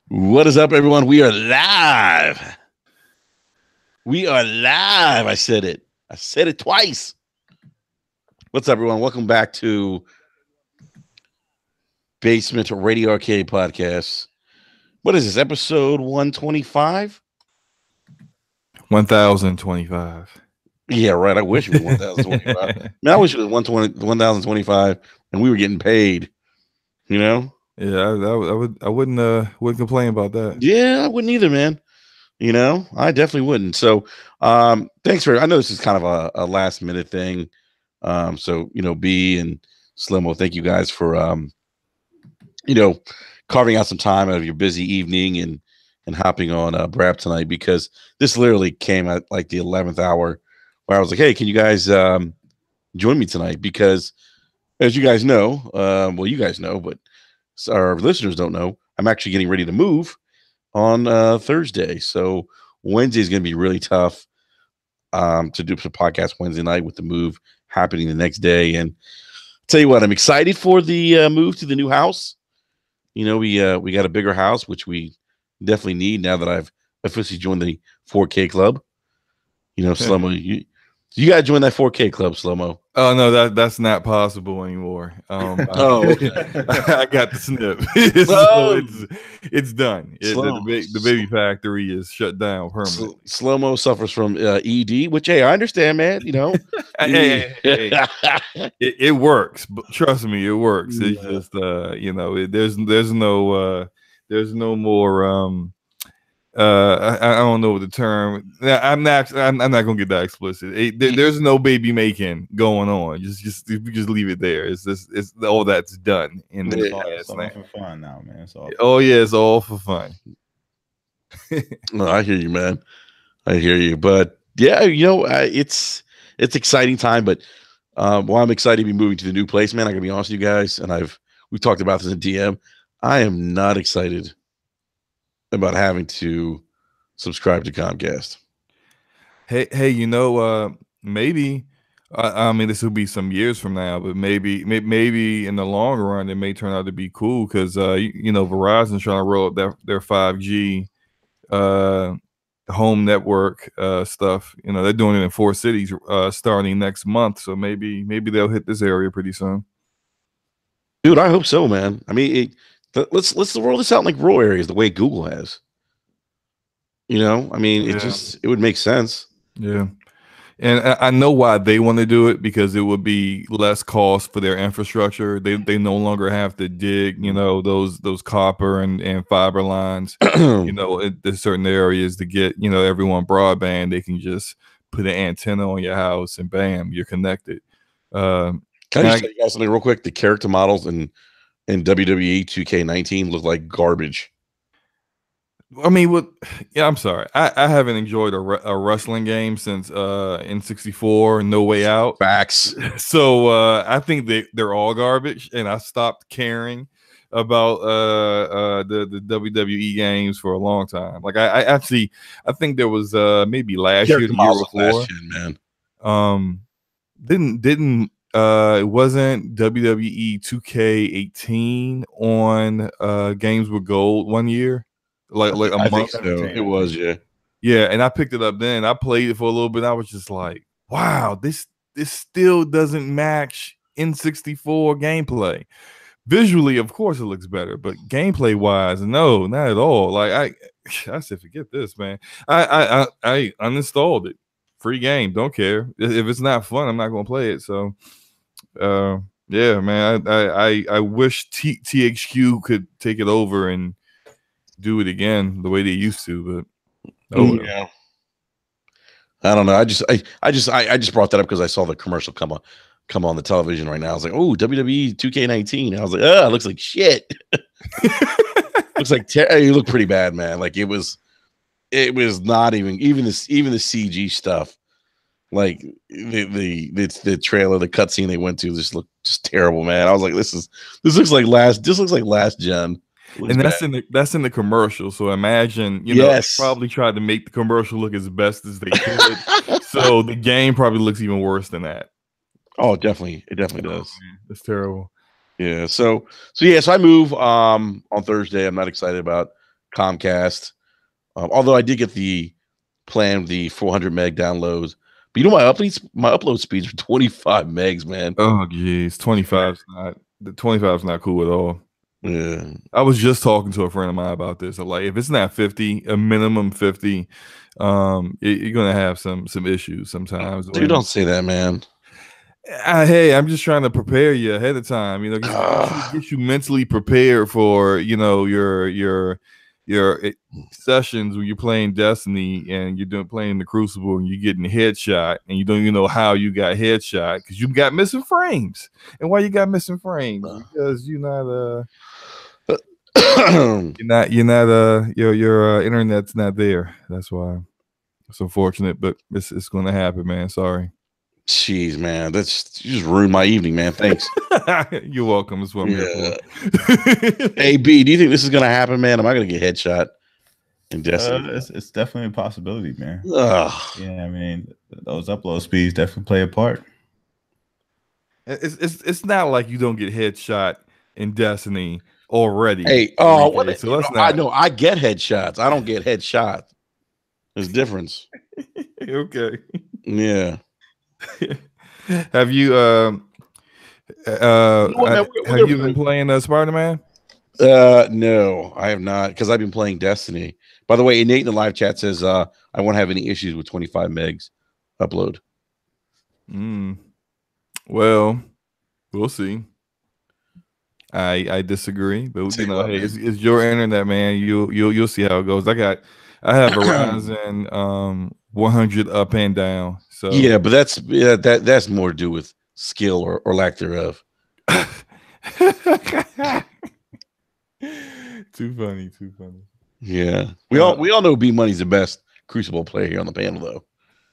What is up, everyone? We are live. We are live. I said it. I said it twice. What's up, everyone? Welcome back to Basement Radio Arcade Podcast. What is this, episode 125? 1025. Yeah, right. I wish it was 1025. Man, I wish it was 1025 and we were getting paid. You know? Yeah, I wouldn't complain about that. Yeah, I wouldn't either, man. You know, I definitely wouldn't. So, thanks for. I know this is kind of a last minute thing. So B and Slimo, thank you guys for carving out some time out of your busy evening and hopping on Brap tonight, because this literally came at like the 11th hour where I was like, hey, can you guys join me tonight? Because as you guys know, well, you guys know, but our listeners don't know, I'm actually getting ready to move on Thursday. So Wednesday is going to be really tough to do some podcast Wednesday night with the move happening the next day. And tell you what, I'm excited for the move to the new house. You know, we got a bigger house, which we definitely need now that I've officially joined the 4K club. You know, Slow-Mo, you got to join that 4K club, Slow-Mo. Oh no, that's not possible anymore. Okay. I got the snip. So it's done. The baby factory is shut down permanently. Slow-Mo suffers from ED, which, hey, I understand, man. You know, hey. It works. But trust me, it works. It's just there's no more. I don't know the term. I'm not gonna get that explicit. There's no baby making going on. Just leave it there. It's all that's done in the past. It's all for fun now, man. It's all for fun. No, I hear you, man. I hear you. But yeah, it's exciting time. But while I'm excited to be moving to the new place, man, I gotta be honest with you guys, and we've talked about this in DM. I am not excited about having to subscribe to Comcast. Hey, maybe I mean, this will be some years from now, but maybe in the long run it may turn out to be cool, because Verizon's trying to roll up their 5G home network stuff. They're doing it in 4 cities starting next month, so maybe they'll hit this area pretty soon. Dude, I hope so, man. I mean, let's roll this out in like rural areas the way Google has. It would make sense. Yeah. And I know why they want to do it, because it would be less cost for their infrastructure. They no longer have to dig, those copper and fiber lines, in certain areas to get, everyone broadband. They can just put an antenna on your house and bam, you're connected. Can I just tell you guys something real quick? The character models in WWE 2K19 look like garbage. I mean, I'm sorry. I haven't enjoyed a wrestling game since N64 No Way Out. Facts. So I think they're all garbage, and I stopped caring about the WWE games for a long time. Like I think there was maybe last year, the year before. Man. Didn't it wasn't WWE 2K18 on Games with Gold one year? Like a month ago. It was, yeah. And I picked it up then. I played it for a little bit. I was just like, wow, this still doesn't match N64 gameplay. Visually, of course, it looks better, but gameplay wise, no, not at all. Like I said, forget this, man. I uninstalled it. Free game, don't care. If it's not fun, I'm not gonna play it. So yeah, man. I wish THQ could take it over and do it again the way they used to, but yeah. I don't know. I just brought that up because I saw the commercial come on the television right now. I was like, oh, WWE 2K19. I was like, it looks like shit. Looks like it looked pretty bad, man. Like it was not even the CG stuff. Like the trailer, the cutscene they went to just looked just terrible, man. I was like, this looks like last gen. And that's in the commercial. So imagine, they probably tried to make the commercial look as best as they could. So the game probably looks even worse than that. Oh, definitely. It definitely does. Man, it's terrible. Yeah. So I move on Thursday. I'm not excited about Comcast. Although I did get the plan, the 400 meg downloads. But my upload speeds are 25 megs, man. Oh geez, 25's not the 25's not cool at all. Yeah. I was just talking to a friend of mine about this. I'm like, if it's not 50, a minimum 50, you're gonna have some issues sometimes. Dude, don't say that, man. Hey, I'm just trying to prepare you ahead of time. You know, get you mentally prepared for your sessions when you're playing Destiny and you're playing the Crucible and you're getting headshot and you don't even know how you got headshot because you got missing frames. And why you got missing frames? Because you're not your internet's not there. That's why. It's unfortunate, but it's going to happen, man. Sorry. Jeez, man, you just ruined my evening, man. Thanks. You're welcome. That's what I'm here for. Hey, B, do you think this is gonna happen, man? Am I gonna get headshot in Destiny? It's definitely a possibility, man. Ugh. Yeah, I mean, those upload speeds definitely play a part. It's not like you don't get headshot in Destiny already. Hey, what? So let's not. I know I get headshots. I don't get headshot. There's a difference. Okay. Yeah. Have you have you been playing Spider-Man? No, I have not, because I've been playing Destiny. By the way, Nate in the live chat says I won't have any issues with 25 megs upload. Well, we'll see. I disagree, but hey, it's your internet, man. You'll see how it goes. I have Verizon 100 up and down. So yeah, but that's more to do with skill or lack thereof. Too funny. Yeah, we all know B Money's the best Crucible player here on the panel, though.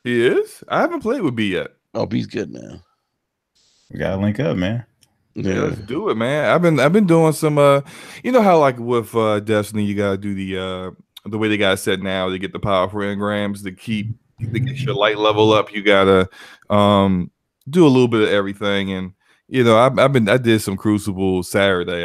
He is. I haven't played with B yet. Oh, B's good, man. We gotta link up, man. Yeah, let's do it, man. I've been doing some you know how like with Destiny you gotta do the way they got it set now to get the powerful engrams to get your light level up. You gotta do a little bit of everything, and I did some Crucible Saturday.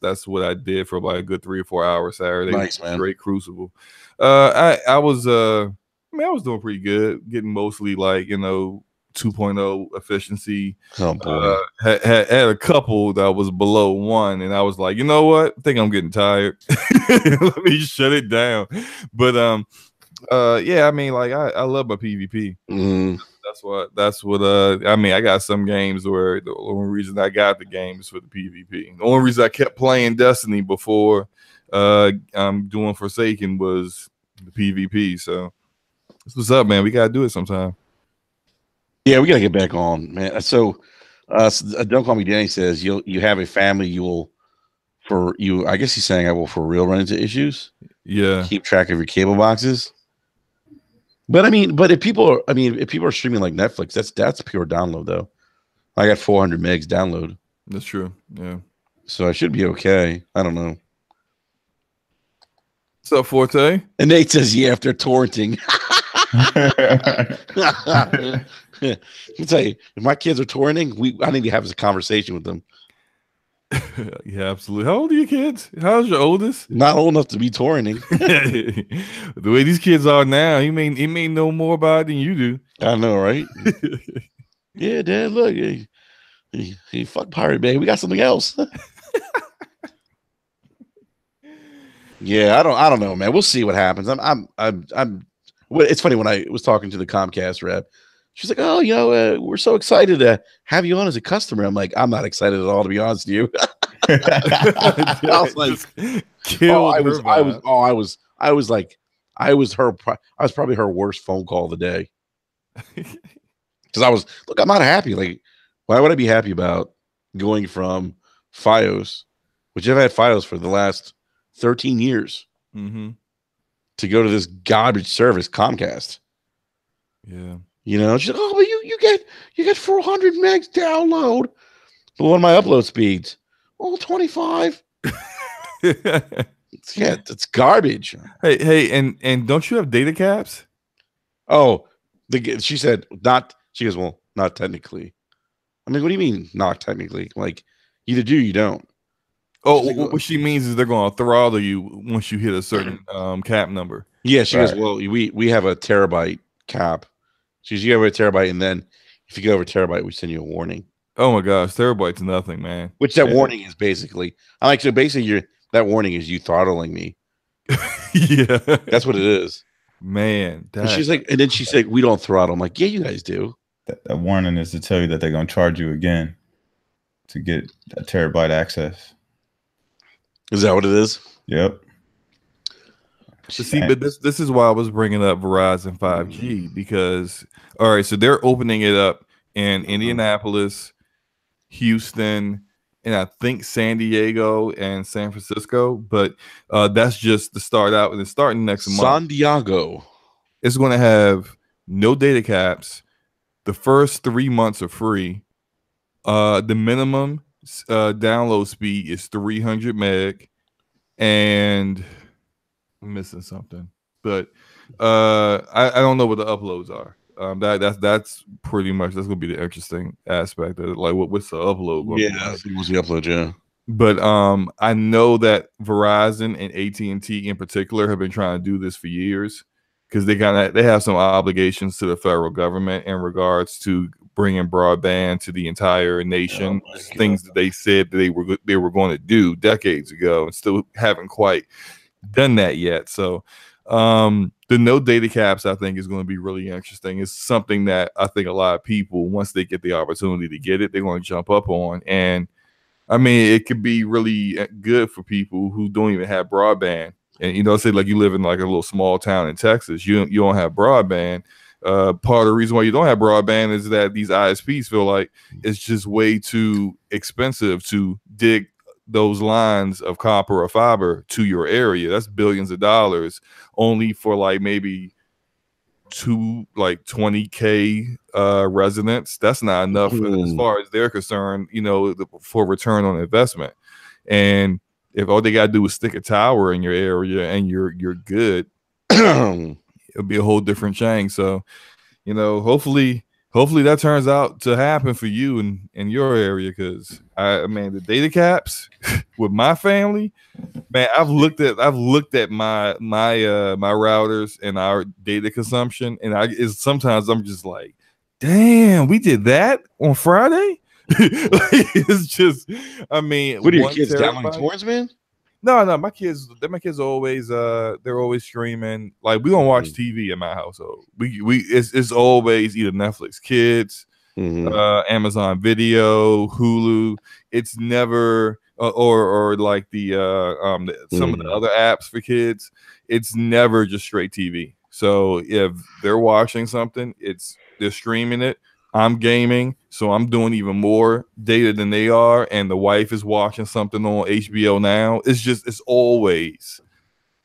That's what I did for like a good 3 or 4 hours Saturday. Nice, man. Great Crucible. I was doing pretty good, getting mostly like 2.0 efficiency. Oh boy. Had a couple that was below 1, and I was like, you know what? I think I'm getting tired. Let me shut it down. But yeah, I mean, like I love my PvP. That's what I mean. I got some games where the only reason I got the game is for the PvP. The only reason I kept playing Destiny before I'm doing Forsaken was the PvP. So this was up, man. We gotta do it sometime. Yeah, we gotta get back on, man. So Don't Call Me Danny says you have a family, I guess he's saying I will for real run into issues. Yeah. Keep track of your cable boxes. But if people are streaming like Netflix, that's pure download though. I got 400 megs download. That's true. Yeah. So I should be okay. I don't know. What's up, Forte? And Nate says, yeah, after torrenting. Let me tell you, if my kids are torrenting, I need to have a conversation with them. Yeah, absolutely. How old are your kids? How's your oldest? Not old enough to be torrenting. The way these kids are now, he may know more about it than you do. I know, right? Yeah, Dad, look, he fuck Pirate Bay. We got something else. Yeah, I don't know, man. We'll see what happens. It's funny when I was talking to the Comcast rep. She's like, "Oh, we're so excited to have you on as a customer." I'm like, "I'm not excied at all, to be honest with you." I was like, I was probably her worst phone call of the day. Because I'm not happy. Like, why would I be happy about going from FiOS, which I've had FiOS for the last 13 years, to go to this garbage service, Comcast? Yeah. She's like, "Oh, but you get 400 megs download." But what are my upload speeds? Oh, 25. It's garbage. Hey, and don't you have data caps? Oh, she said not. She goes, "Well, not technically." I mean, what do you mean not technically? Like, either do or you don't. Oh, what she means is they're going to throttle you once you hit a certain cap number. Yeah, she goes, well, we have a terabyte cap. She goes, you have a terabyte, and then if you go over a terabyte, we send you a warning. Oh my gosh, terabytes nothing, man. Which that warning is basically. I like so basically that warning is you throttling me. Yeah, that's what it is, man. And she's like, and then she said, we don't throttle. I'm like, yeah, you guys do. That warning is to tell you that they're going to charge you again to get a terabyte access. Is that what it is? Yep. See, but this is why I was bringing up Verizon 5G, because all right, so they're opening it up in Indianapolis, Houston, and I think San Diego and San Francisco, but that's just to start out, and it's starting next month. San Diego. It's going to have no data caps. The first 3 months are free. The minimum download speed is 300 meg, and I'm missing something, but I don't know what the uploads are. That's pretty much that's gonna be the interesting aspect of it. Like what's the upload? Yeah, I think what's the upload? Yeah, but I know that Verizon and AT&T in particular have been trying to do this for years because they have some obligations to the federal government in regards to bringing broadband to the entire nation. Things that they said that they were going to do decades ago and still haven't quite done that yet. So the no data caps I think is going to be really interesting. It's something that I think a lot of people, once they get the opportunity to get it, they're going to jump up on. And I mean, it could be really good for people who don't even have broadband. And say like you live in like a little small town in Texas, you don't have broadband. Part of the reason why you don't have broadband is that these ISPs feel like it's just way too expensive to dig those lines of copper or fiber to your area. That's billions of dollars only for like maybe 20K residents. That's not enough as far as they're concerned, for return on investment. And if all they gotta do is stick a tower in your area and you're good, it'll be a whole different chain. So, hopefully that turns out to happen for you in your area, because the data caps with my family, man, I've looked at my routers and our data consumption, and sometimes I'm just like, damn, we did that on Friday. It's just, what are your kids downloading torrents, man? No, my kids always they're always streaming. Like, we don't watch TV in my household. It's always either Netflix Kids, Amazon Video, Hulu. It's never or like the some of the other apps for kids. It's never just straight TV. So if they're watching something, they're streaming it. I'm gaming, so I'm doing even more data than they are, and the wife is watching something on HBO now. It's always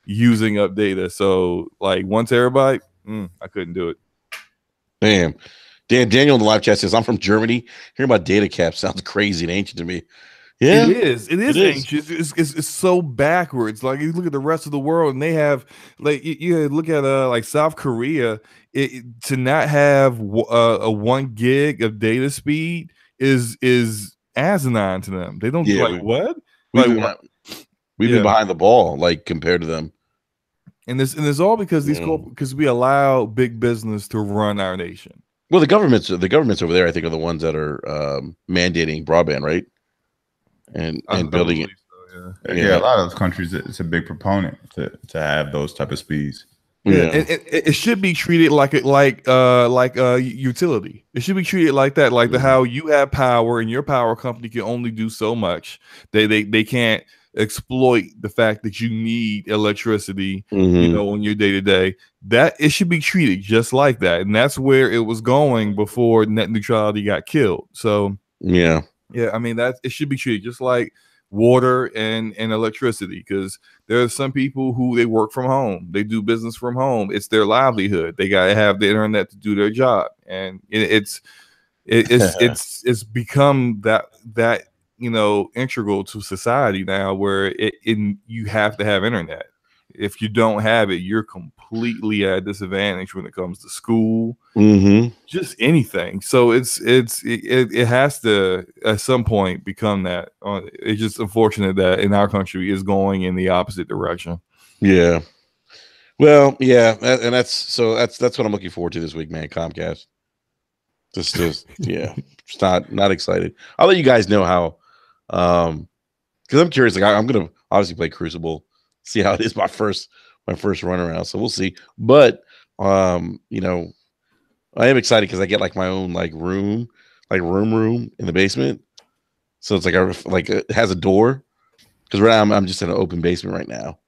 using up data. So like 1 terabyte, I couldn't do it. Damn. Daniel in the live chat says, I'm from Germany. Hearing about data caps sounds crazy and ancient to me. Yeah, it is ancient. It's so backwards. Like, you look at the rest of the world, and they have, like, you look at like South Korea. To not have a 1 gig of data speed is asinine to them. They don't what? We've been behind the ball, like, compared to them. And it's all because because we allow big business to run our nation. Well, the governments over there, I think, are the ones that are mandating broadband, right? And building it. So, yeah. A lot of those countries, it's a big proponent to have those type of speeds. Yeah, and it should be treated like utility. It should be treated like that, like how you have power and your power company can only do so much. They can't exploit the fact that you need electricity, on your day to day. That it should be treated just like that, and that's where it was going before net neutrality got killed. So I mean, that it should be treated just like water and electricity, because there are some people who they work from home, they do business from home, it's their livelihood, they got to have the internet to do their job, and it's become that integral to society now, where you have to have internet. If you don't have it, you're completely at a disadvantage when it comes to school, just anything. So it has to at some point become that. It's just unfortunate that in our country is going in the opposite direction. Yeah. Well, yeah, and that's what I'm looking forward to this week, man. Comcast. Just yeah, just not excited. I'll let you guys know how, because I'm curious. Like I'm gonna obviously play Crucible, see how it is my first run around. So we'll see. But you know, I am excited because I get like my own like room in the basement. So it's like it has a door. Because right now I'm just in an open basement right now.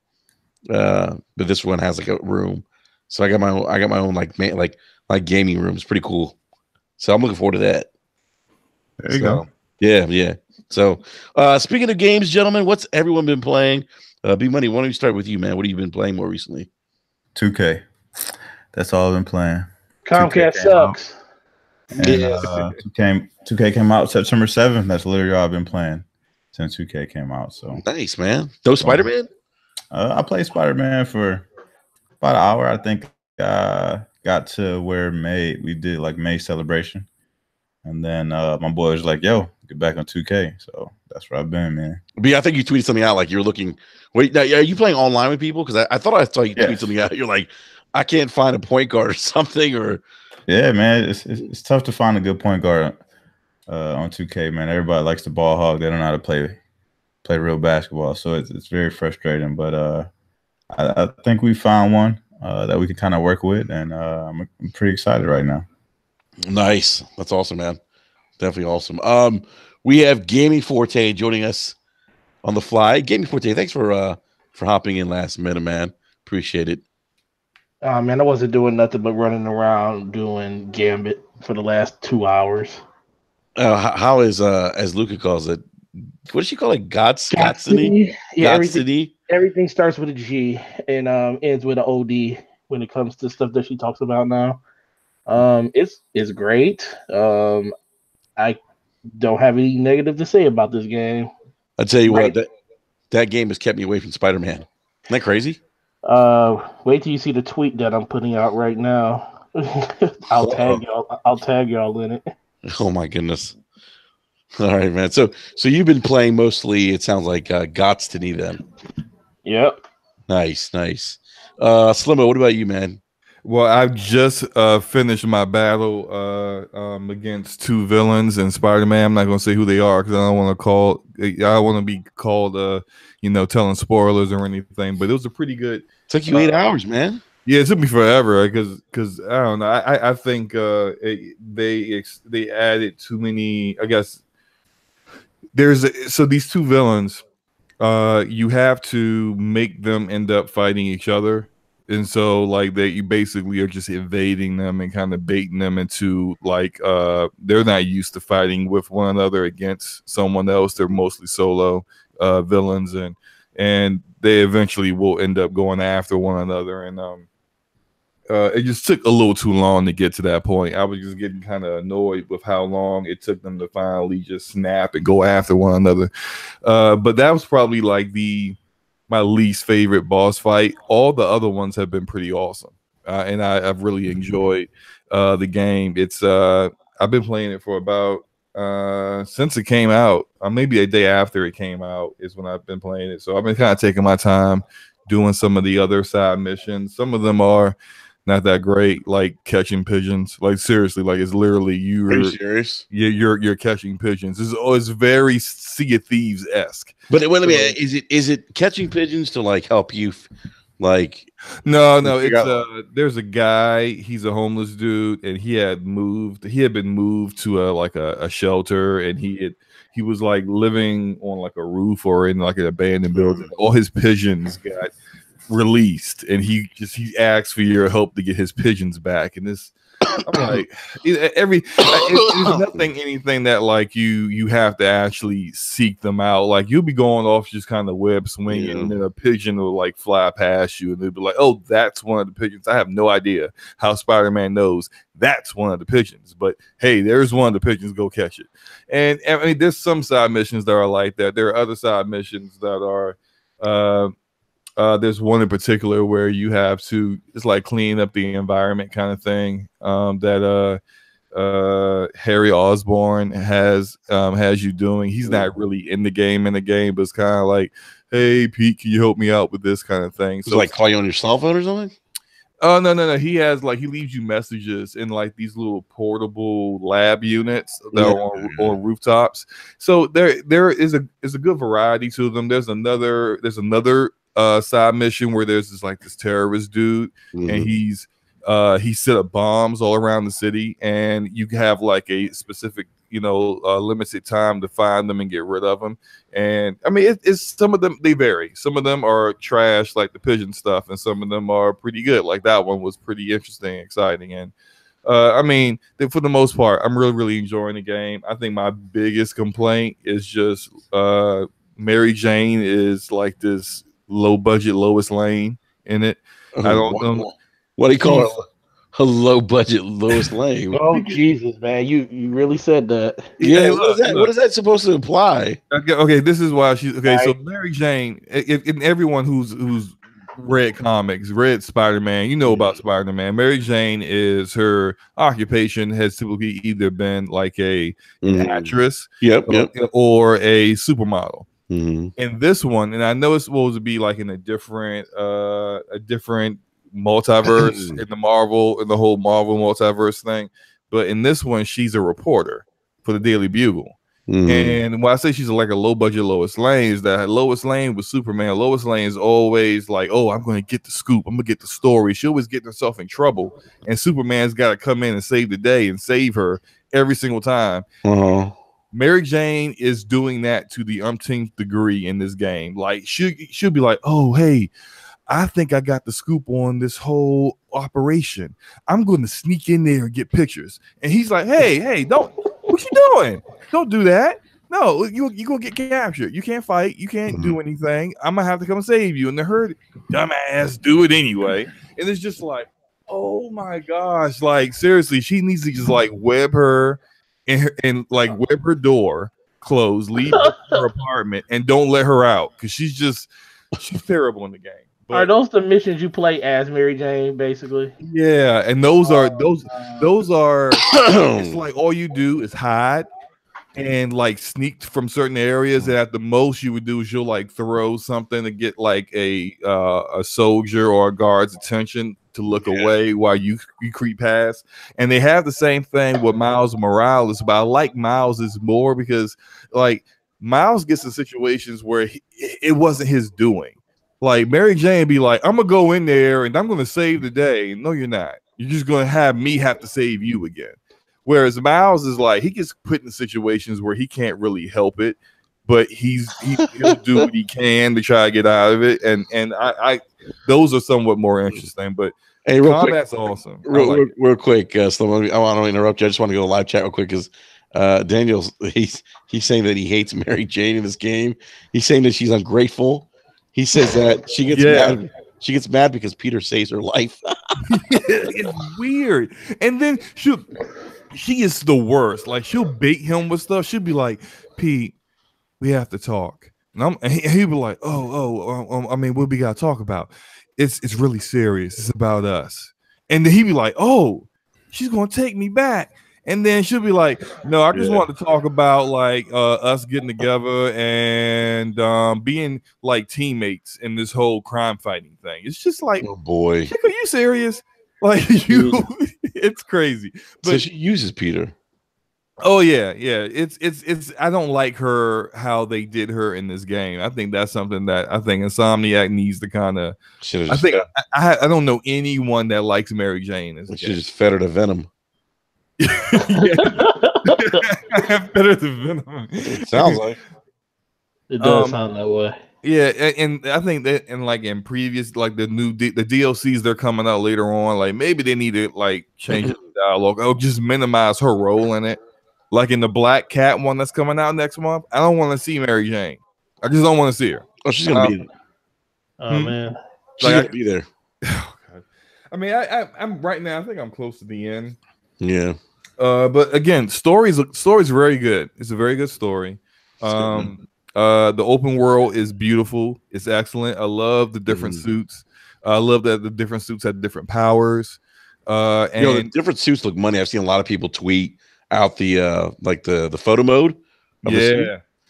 But this one has like a room. So I got my own like gaming room. It's pretty cool. So I'm looking forward to that. There you go. Yeah. So speaking of games, gentlemen, what's everyone been playing? B Money, why don't we start with you, man? What have you been playing more recently? 2K. That's all I've been playing. Comcast sucks. And 2K came out September 7th. That's literally all I've been playing since 2K came out. So nice, man. No Spider-Man? I played Spider-Man for about an hour. I think got to where we did like May celebration. And then my boy was like, yo, get back on 2K. So that's where I've been, man. B, I think you tweeted something out like you're looking. Wait, now, are you playing online with people? Because I thought I saw you tweet something out. You're like, I can't find a point guard or something. Or yeah, man, it's tough to find a good point guard on 2K, man. Everybody likes the ball hog. They don't know how to play real basketball. So it's very frustrating. But I think we found one that we can kind of work with, and I'm pretty excited right now. Nice. That's awesome, man. Definitely awesome. We have Gaming Forte joining us on the fly. Gaming Forte, thanks for hopping in last minute, man. Appreciate it. Man, I wasn't doing nothing but running around doing Gambit for the last 2 hours. How is as Luca calls it? What does she call it? Godsity? Yeah, Godsity? everything starts with a G and ends with an OD when it comes to stuff that she talks about now. It's great. I don't have any negative to say about this game. I'll tell you what, that game has kept me away from Spider-Man. Isn't that crazy? Wait till you see the tweet that I'm putting out right now. I'll tag y'all in it. Oh my goodness. All right, man. So you've been playing mostly, it sounds like Godsity then. Yep. Nice. Slimmo, what about you, man? Well, I've just finished my battle against two villains in Spider-Man. I'm not going to say who they are because I don't want to be called, telling spoilers or anything. But it was a pretty good. Took you 8 hours, man. Yeah, it took me forever because I don't know. I think they added too many. I guess so these two villains, you have to make them end up fighting each other. And so, like, you basically are just evading them and kind of baiting them into, like, they're not used to fighting with one another against someone else. They're mostly solo villains, and they eventually will end up going after one another. And it just took a little too long to get to that point. I was just getting kind of annoyed with how long it took them to finally just snap and go after one another. But that was probably like my least favorite boss fight. All the other ones have been pretty awesome, and I've really enjoyed the game. It's I've been playing it for about since it came out. Maybe a day after it came out is when I've been playing it. So I've been kind of taking my time doing some of the other side missions. Some of them are not that great, like catching pigeons. Like seriously, like it's literally Are you serious? You're catching pigeons. It's very Sea of Thieves-esque. But wait, let me. Is it catching pigeons to like help you, like? No. It's there's a guy. He's a homeless dude, and he had been moved to a shelter, and he was like living on like a roof or in like an abandoned building. All his pigeons got released, and he asked for your help to get his pigeons back. And this, I'm like, it's nothing anything that like you have to actually seek them out. Like you'll be going off just kind of web swinging, and then a pigeon will like fly past you, and they'll be like, "Oh, that's one of the pigeons." I have no idea how Spider-Man knows that's one of the pigeons, but hey, there's one of the pigeons. Go catch it. And I mean, there's some side missions that are like that. There are other side missions that are There's one in particular where you have to, it's like cleaning up the environment kind of thing. That Harry Osborn has you doing. He's not really in the game, but it's kind of like, hey Pete, can you help me out with this kind of thing? So like call you on your cell phone or something? Oh no. He has like, he leaves you messages in like these little portable lab units that are on rooftops. So there is a good variety to them. There's another side mission where there's this terrorist dude, and he set up bombs all around the city, and you have like a specific limited time to find them and get rid of them. And I mean, it's some of them, they vary. Some of them are trash, like the pigeon stuff, and some of them are pretty good. Like that one was pretty interesting, exciting, and I mean, for the most part, I'm really enjoying the game. I think my biggest complaint is just Mary Jane is like this low budget Lois Lane in it. I don't know. What do you call it? A low budget Lois Lane. Oh Jesus, man! You really said that. Yeah, hey, what is that supposed to imply? Okay, this is why she's okay. So Mary Jane, and everyone who's read comics, read Spider-Man, you know about Spider-Man. Mary Jane is, her occupation has typically either been like an actress, or a supermodel. In this one, and I know it's supposed to be like in a different multiverse in the whole Marvel multiverse thing, but in this one she's a reporter for the Daily Bugle. And when I say she's like a low budget Lois Lane, is that Lois Lane with Superman, Lois Lane is always like, oh, I'm going to get the scoop, I'm going to get the story. She always gets herself in trouble, and Superman's got to come in and save the day and save her every single time. Mary Jane is doing that to the umpteenth degree in this game. Like she'll be like, oh, hey, I think I got the scoop on this whole operation. I'm going to sneak in there and get pictures. And he's like, hey, don't, what you doing? Don't do that. No, you're going to get captured. You can't fight. You can't do anything. I'm going to have to come save you. And her dumbass do it anyway. And it's just like, oh my gosh. Like, seriously, she needs to just like web her and like web her door closed, leave her apartment, and don't let her out, because she's terrible in the game. But, are those the missions you play as Mary Jane, basically? Yeah, and those are it's like all you do is hide and like sneak from certain areas, and at the most you would do is you'll like throw something to get like a soldier or a guard's attention to look away while you creep past. And they have the same thing with Miles Morales, but I like Miles's more because like Miles gets in situations where it wasn't his doing. Like Mary Jane be like, I'm gonna go in there and I'm gonna save the day. No, you're not. You're just gonna have me have to save you again. Whereas Miles is like, he gets put in situations where he can't really help it, but he'll do what he can to try to get out of it. And I those are somewhat more interesting. But hey, combat's awesome. Real quick, Slim, I want to interrupt you. I just want to go to live chat real quick because Daniel's he's saying that he hates Mary Jane in this game. He's saying that she's ungrateful. He says that she gets mad. She gets mad because Peter saves her life. It's weird. And then she is the worst. Like she'll bait him with stuff. She'll be like, Pete, we have to talk. And he'll be like, I mean, what we gotta talk about? It's really serious. It's about us. And then he'd be like, oh, she's gonna take me back. And then she'll be like, no, I just want to talk about like us getting together and being like teammates in this whole crime fighting thing. It's just like, oh boy, chick, are you serious? Like you, it's crazy. But so she uses Peter. Oh yeah. It's. I don't like her how they did her in this game. I think that's something that I think Insomniac needs to kind of. I think I don't know anyone that likes Mary Jane. She just fed her to Venom. Better than Venom. It sounds like it does sound that way. Yeah, and I think that in previous like the DLCs they're coming out later on, like maybe they need to like change the dialogue or just minimize her role in it. Like in the Black Cat one that's coming out next month, I don't want to see Mary Jane. I just don't want to see her. Oh, she's gonna be there. Oh man, she's gonna be there. Oh, God. I mean, I'm right now. I think I'm close to the end. Yeah. But again, story's very good. It's a very good story. The open world is beautiful. It's excellent. I love the different suits. I love that the different suits have different powers. And the different suits look money. I've seen a lot of people tweet out the like the photo mode.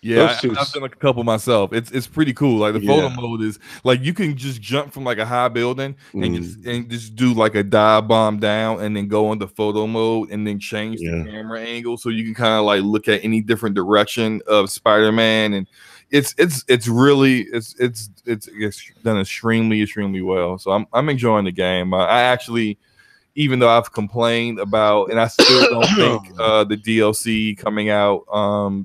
Yeah, I've done like a couple myself. It's pretty cool. Like the photo mode is like you can just jump from like a high building and just do like a dive bomb down and then go into photo mode and then change the camera angle so you can kind of like look at any different direction of Spider-Man, and it's done extremely well. So I'm enjoying the game. I actually, even though I've complained about, and I still don't think the DLC coming out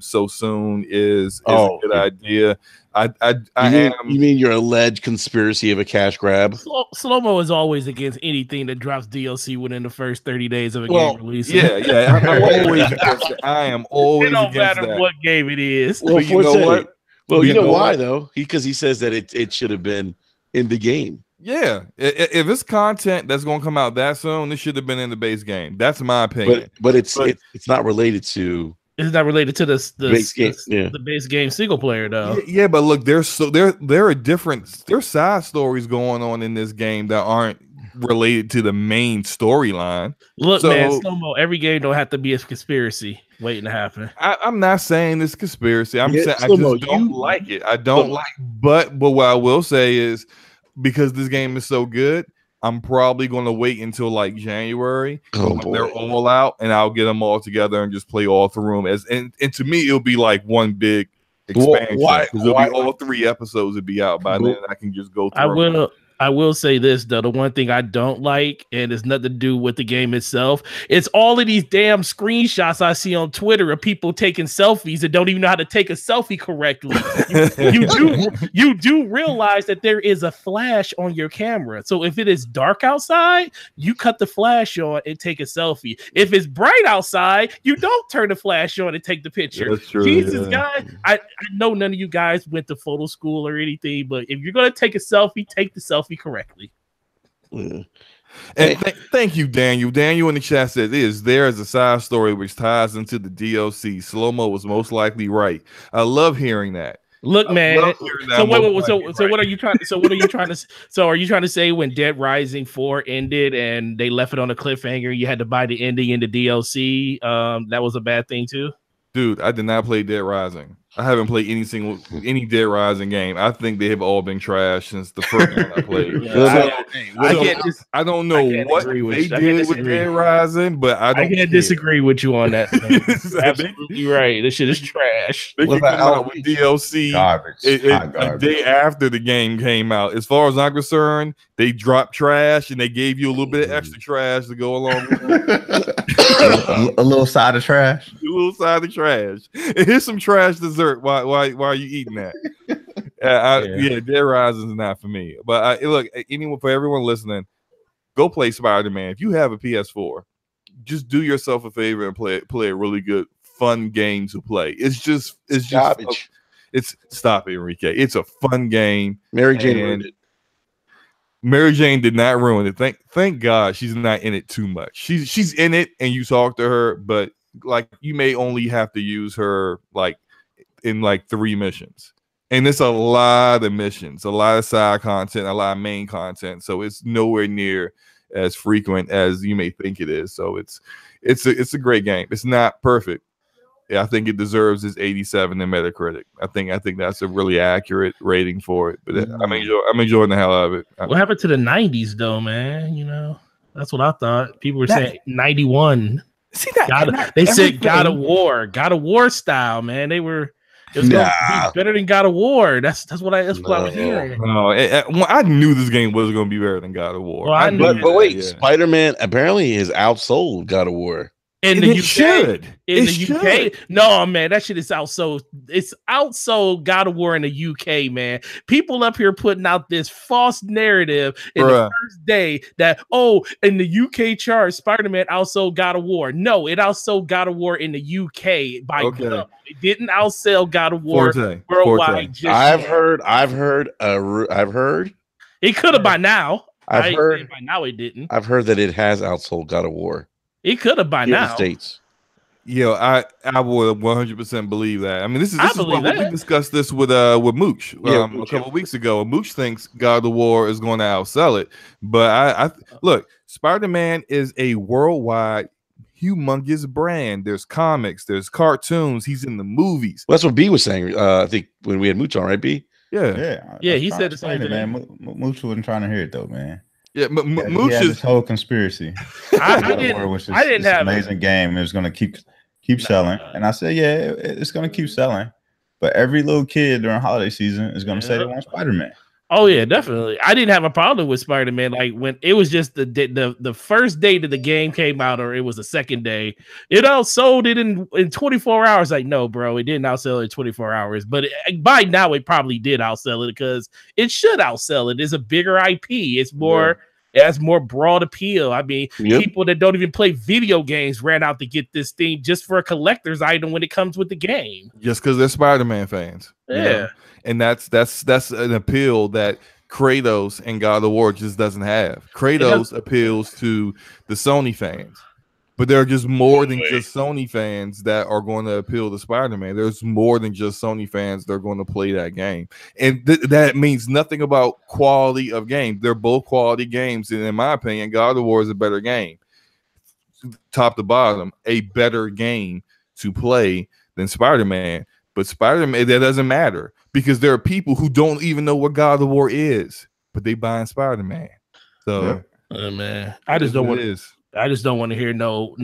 so soon is a good idea. You mean your alleged conspiracy of a cash grab? Slow-mo is always against anything that drops DLC within the first 30 days of a game release. Yeah. I'm always against it. I am always against that. It don't matter what game it is. Well, you know what? Well, you know why though? Because he says that it should have been in the game. Yeah, if it's content that's going to come out that soon, this should have been in the base game. That's my opinion. But it's not related to. It's not related to the base game. The base game single player though. Yeah, but look, there are there's side stories going on in this game that aren't related to the main storyline. Look, man, Slow-mo, every game don't have to be a conspiracy waiting to happen. I'm not saying it's conspiracy. I'm saying I just don't like it. I don't like. But what I will say is, because this game is so good, I'm probably going to wait until like January when they're all out, and I'll get them all together and just play all through them. And to me, it'll be like one big expansion. Because it'll be all 3 episodes would be out by then. I can just go through. I will say this though, the one thing I don't like, and it's nothing to do with the game itself, it's all of these damn screenshots I see on Twitter of people taking selfies and don't even know how to take a selfie correctly. You do realize that there is a flash on your camera. So if it is dark outside, you cut the flash on and take a selfie. If it's bright outside, you don't turn the flash on and take the picture. That's true, Jesus, guys, I know none of you guys went to photo school or anything, but if you're gonna take a selfie, take the selfie correctly. And thank you, Daniel. Daniel in the chat says, there is a side story which ties into the DLC. Slow-mo was most likely right. I love hearing that. Look, man. So what are you trying to say when Dead Rising 4 ended and they left it on a cliffhanger, you had to buy the ending in the DLC? That was a bad thing too? Dude, I did not play Dead Rising. I haven't played any Dead Rising game. I think they have all been trash since the first one I played. I don't know what they did with Dead Rising, but I can't disagree with you on that. Absolutely right. This shit is trash. They came out with DLC a day after the game came out. As far as I'm concerned, they dropped trash and they gave you a little bit of extra trash to go along with it. A little side of trash. A little side of trash. And here's some trash dessert. Why are you eating that? Dead Rising is not for me. But look, for everyone listening, go play Spider-Man. If you have a PS4, just do yourself a favor and play a really good, fun game to play. It's just garbage. Stop it, Enrique. It's a fun game. Mary Jane ruined it. Mary Jane did not ruin it. Thank God she's not in it too much. She's in it and you talk to her, but like you may only have to use her like in like 3 missions. And it's a lot of missions, a lot of side content, a lot of main content. So it's nowhere near as frequent as you may think it is. So it's a great game. It's not perfect. I think it deserves its 87 in Metacritic. I think that's a really accurate rating for it. But I'm enjoying the hell out of it. What happened to the 90s though, man? You know, that's what I thought. People were saying 91. See that? They said God of War style, man. It was gonna be better than God of War. That's what I was hearing. No, I knew this game was gonna be better than God of War. Well, but wait, Spider-Man apparently has outsold God of War. In the UK, no, man, that shit is outsold. It's outsold God of War in the UK, man. People up here putting out this false narrative in the first day that in the UK chart, Spider-Man outsold God of War. No, it outsold God of War in the UK by GoW. It didn't outsell God of War worldwide. I've heard. It could have by now. I've heard by now it didn't. I've heard that it has outsold God of War. It could have by now. States. Yeah, I would 100% believe that. I mean, this is believe what we that. discussed this with Mooch a couple of weeks ago. Mooch thinks God of War is going to outsell it, but I look, Spider-Man is a worldwide, humongous brand. There's comics, there's cartoons. He's in the movies. Well, that's what B was saying. I think when we had Mooch on, right, B? Yeah. He said the same thing. Man, Mooch wasn't trying to hear it though, man. Yeah, Mooch had is this whole conspiracy. I didn't have amazing game. It was going to keep selling, and I said, yeah, it's going to keep selling. But every little kid during holiday season is going to say they want Spider-Man. Oh yeah, definitely. I didn't have a problem with Spider-Man. Like when it was just the first day that the game came out, or it was the second day, it outsold it in 24 hours. Like, no, bro, it didn't outsell it in 24 hours. But by now, it probably did outsell it because it should outsell it. It's a bigger IP. It's more. It has more broad appeal. I mean, people that don't even play video games ran out to get this thing just for a collector's item when it comes with the game. Just because they're Spider-Man fans. Yeah. You know? And that's an appeal that Kratos and God of War just doesn't have. Kratos appeals to the Sony fans. But there are just more than just Sony fans that are going to appeal to Spider-Man. There's more than just Sony fans that are going to play that game. And that means nothing about quality of game. They're both quality games. And in my opinion, God of War is a better game. Top to bottom, a better game to play than Spider-Man. But Spider-Man, that doesn't matter. Because there are people who don't even know what God of War is. But they buying Spider-Man. So, man, I just don't want to hear no.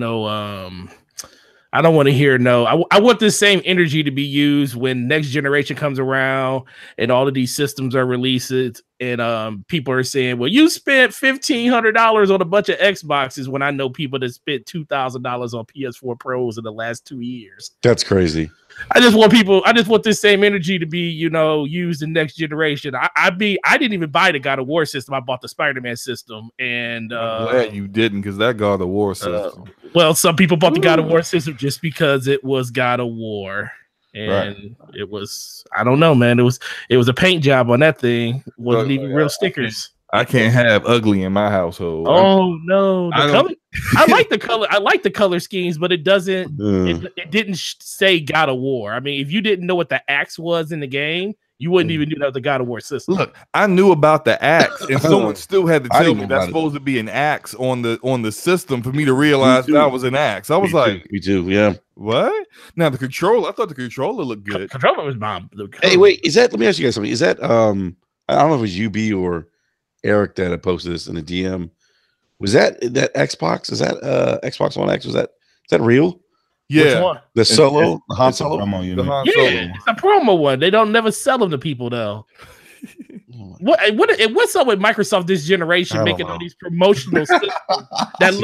I don't want to hear no. I want this same energy to be used when next generation comes around and all of these systems are released, and people are saying, "Well, you spent $1,500 on a bunch of Xboxes," when I know people that spent $2,000 on PS4 Pros in the last 2 years. That's crazy. I just want this same energy to be, used in next generation. I didn't even buy the God of War system. I bought the Spider-Man system, and I'm glad you didn't, because that God of War system. Well, some people bought the God of War system just because it was God of War, and it was, I don't know, man. It was a paint job on that thing. It wasn't even real stickers. I can't have ugly in my household. Oh no, color. I like the color. I like the color schemes, but it doesn't. It didn't say God of War. I mean, if you didn't know what the axe was in the game, you wouldn't even do that with the God of War system. Look, I knew about the axe, and someone still had to tell me that's supposed to be an axe on the system for me to realize that was an axe. I was me too. Yeah. What? Now the controller. I thought the controller looked good. Controller was bomb. Hey, wait. Is that? Let me ask you guys something. Is that? I don't know if it was UB or Eric that had posted this in the DM. Was that Xbox? Is that Xbox One X? Is that real? Yeah. Which one? The Solo, the Han Solo. It's a promo one. They don't never sell them to people though. What's up with Microsoft this generation making all these promotional systems that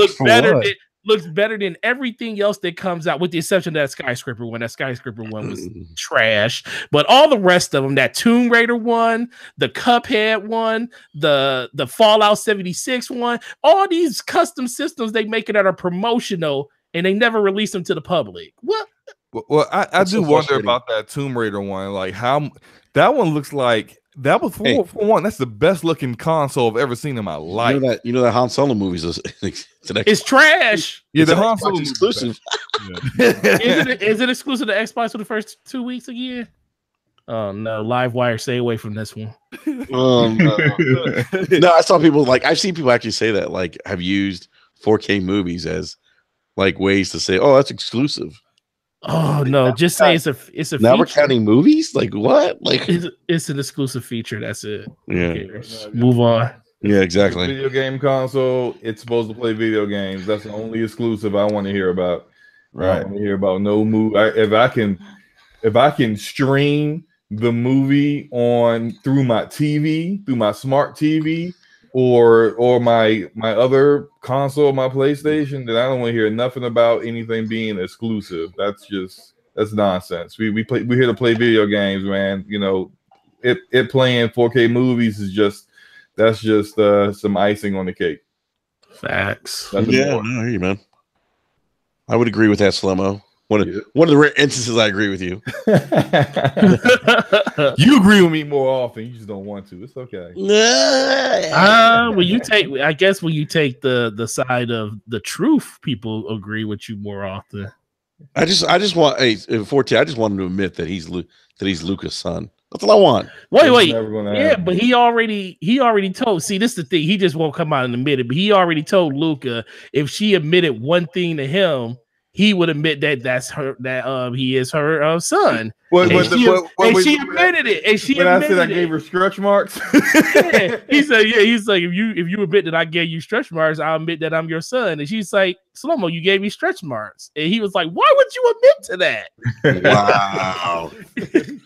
looks better than everything else that comes out, with the exception of that Skyscraper one. That Skyscraper one was trash, but all the rest of them, that Tomb Raider one, the Cuphead one, the Fallout 76 one, all these custom systems they make it that are promotional, and they never release them to the public. What? Well, I do wonder about that Tomb Raider one. Like how that one looks like. That was for one. That's the best looking console I've ever seen in my life. You know that Han Solo movies it's trash. Yeah, the Han Solo exclusive. Is it exclusive to Xbox for the first 2 weeks again? Oh no, Livewire, stay away from this one. No, I saw people I've seen people actually say that have used 4K movies as ways to say, oh, that's exclusive. Oh no! Just say it's a. Now feature. We're counting movies. What? It's an exclusive feature. That's it. Yeah. Move on. Yeah, exactly. Video game console. It's supposed to play video games. That's the only exclusive I want to hear about. Right. I want to hear about no movie. If I can stream the movie through my TV, through my smart TV, or my other console, my PlayStation, then I don't want to hear nothing about anything being exclusive. That's nonsense. We here to play video games, man. It playing 4K movies is just some icing on the cake. Facts. Yeah, no, I hear you, man. I would agree with that, Slow-Mo. One of the rare instances I agree with you. You agree with me more often. You just don't want to. It's okay. When you take the side of the truth, people agree with you more often. I just want 14. I just want him to admit that he's Luca's son. That's all I want. Wait. Never gonna Yeah, happen. but he already told. See, this is the thing. He just won't come out and admit it. But he already told Luca if she admitted one thing to him, he would admit that that's her. That he is her son. And she admitted it. And she when admitted I said I it. gave her stretch marks. Yeah, he said, yeah, he's like, if you admit that I gave you stretch marks, I'll admit that I'm your son. And she's like, Slomo, you gave me stretch marks. And he was like, why would you admit to that? Wow.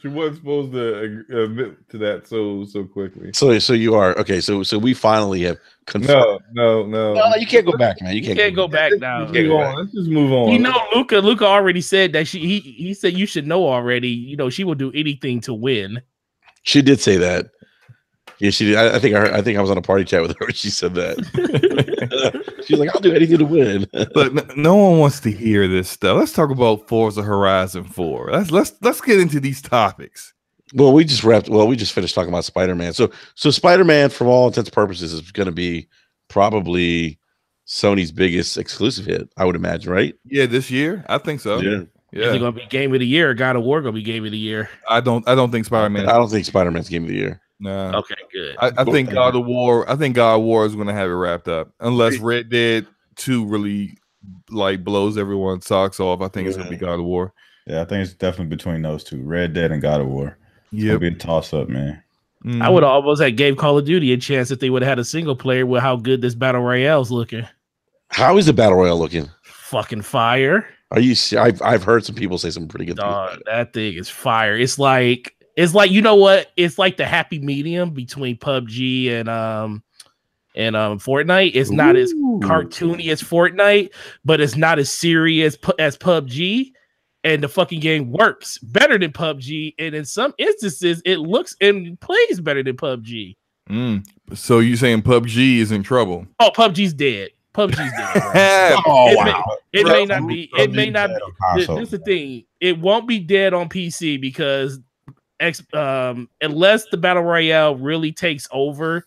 She wasn't supposed to admit to that so quickly. So you are okay. So we finally have confirmed. No, you can't go back, man. You can't go back now. Let's just move on. You know, Luca already said that he said you should know already. You know, she will do anything to win. She did say that. Yeah, she did. I think I was on a party chat with her when she said that. She's like, I'll do anything to win. But no one wants to hear this stuff. Let's talk about Forza Horizon 4. Let's get into these topics. Well, we just finished talking about Spider-Man. So Spider-Man, for all intents and purposes, is going to be probably Sony's biggest exclusive hit, I would imagine, right? Yeah, this year, I think so. Yeah. Is it gonna be Game of the Year? Or God of War gonna be Game of the Year? I don't think Spider-Man. I don't think Spider-Man's Game of the Year. No. Okay, good. I think God of War. I think God of War is going to have it wrapped up, unless Red Dead 2 really like blows everyone's socks off. I think it's going to be God of War. Yeah, I think it's definitely between those two, Red Dead and God of War. Yeah, it'll be a toss up, man. I would almost have gave Call of Duty a chance if they would have had a single player with how good this Battle Royale's looking. How is the Battle Royale looking? Fucking fire. Are you? I've heard some people say some pretty good things. That thing is fire. It's like you know what? It's like the happy medium between PUBG and Fortnite. It's not as cartoony as Fortnite, but it's not as serious as PUBG. And the fucking game works better than PUBG, and in some instances, it looks and plays better than PUBG. So you saying PUBG is in trouble? Oh, PUBG's dead. PUBG's dead. Wow. It may not be. It may not be. This is the thing. It won't be dead on PC because unless the Battle Royale really takes over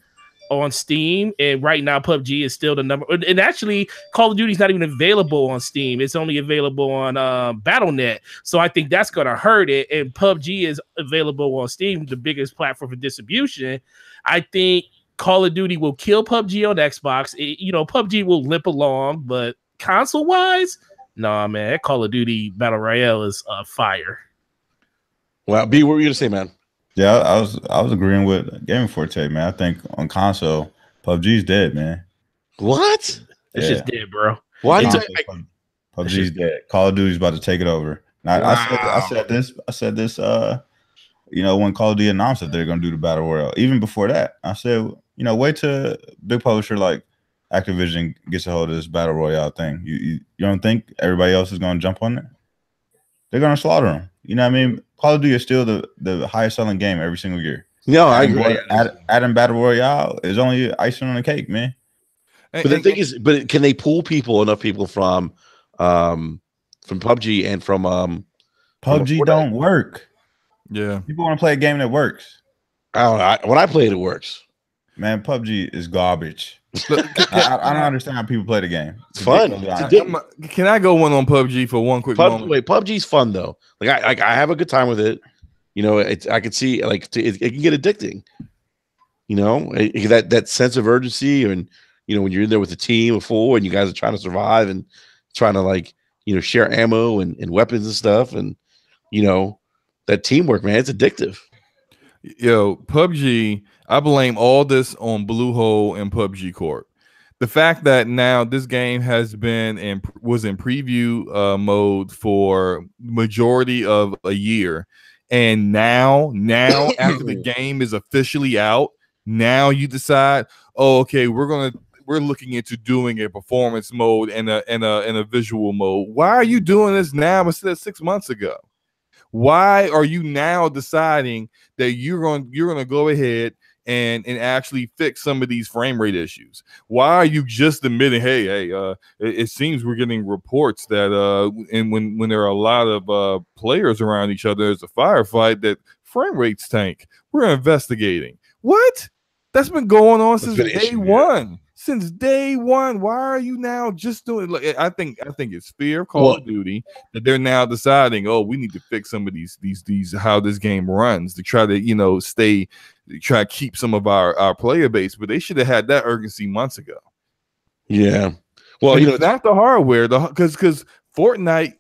on Steam, and right now PUBG is still the number. And actually, Call of Duty is not even available on Steam. It's only available on Battle.net. So I think that's gonna hurt it. And PUBG is available on Steam, the biggest platform for distribution. I think Call of Duty will kill PUBG on Xbox. PUBG will limp along, but console wise, nah, man, that Call of Duty Battle Royale is fire. Well, B, what were you gonna say, man? Yeah, I was agreeing with Gaming Forte, man. I think on console, PUBG's dead, man. What? It's just dead, bro. Why? PUBG's dead. Call of Duty's about to take it over. Now, I said this. When Call of Duty announced that they're going to do the Battle Royale, even before that, I said, wait till big publisher like Activision gets a hold of this Battle Royale thing. You don't think everybody else is going to jump on it? They're going to slaughter them. You know what I mean? Call of Duty is still the highest selling game every single year. No, I agree. Adding Battle Royale is only icing on the cake, man. But the thing is, can they pull enough people from PUBG and from PUBG don't work. Yeah, people want to play a game that works. When I play it, it works. Man, PUBG is garbage. I don't understand how people play the game. It's fun. Can I go one on PUBG for one quick moment? Wait, PUBG's fun though. Like I have a good time with it. I can see it can get addicting. That sense of urgency, and when you're in there with a team of 4 and you guys are trying to survive and trying to share ammo and weapons and stuff, and that teamwork, man, it's addictive. Yo, PUBG, I blame all this on Bluehole and PUBG Corp. The fact that now this game was in preview mode for majority of a year, and now after the game is officially out, now you decide, oh, okay, we're looking into doing a performance mode and a visual mode. Why are you doing this now instead of 6 months ago? Why are you now deciding that you're going to go ahead and actually fix some of these frame rate issues? Why are you just admitting, hey, it seems we're getting reports that and when there are a lot of players around each other, there's a firefight, that frame rates tank. We're investigating. What? That's been going on since day one. since day one. Why are you now just doing? Like, I think it's fear of Call of Duty that they're now deciding. Oh, we need to fix some of these how this game runs to try to try to keep some of our player base. But they should have had that urgency months ago. Yeah. Well, and it's not the hardware, because Fortnite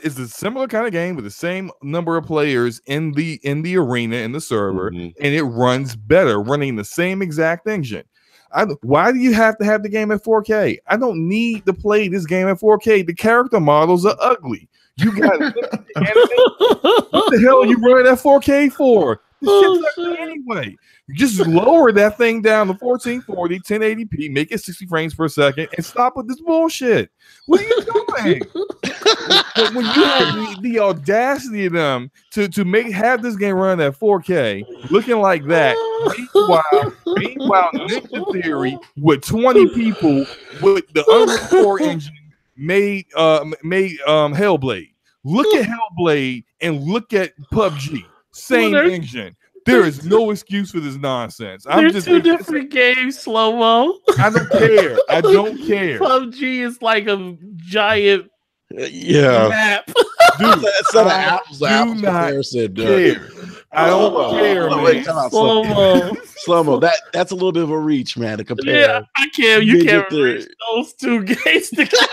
is a similar kind of game with the same number of players in the arena, in the server, and it runs better, running the same exact engine. Why do you have to have the game at 4K? I don't need to play this game at 4K. The character models are ugly. You got what the hell are you running at 4K for? This shit's ugly anyway. You just lower that thing down to 1440, 1080p, make it 60 frames per second, and stop with this bullshit. What are you doing? When you have the audacity of them to have this game run at 4K, looking like that, meanwhile, Ninja Theory with 20 people with the Unreal 4 engine made Hellblade. Look at Hellblade and look at PUBG. Same engine. There is no excuse for this nonsense. There's two different games, slow-mo. I don't care. I don't care. PUBG is like a giant map. Dude, that's not an apples comparison, dude. I don't care, man. Slow-mo. That's a little bit of a reach, man, to compare. Yeah, I can't. You can't reach those two games together.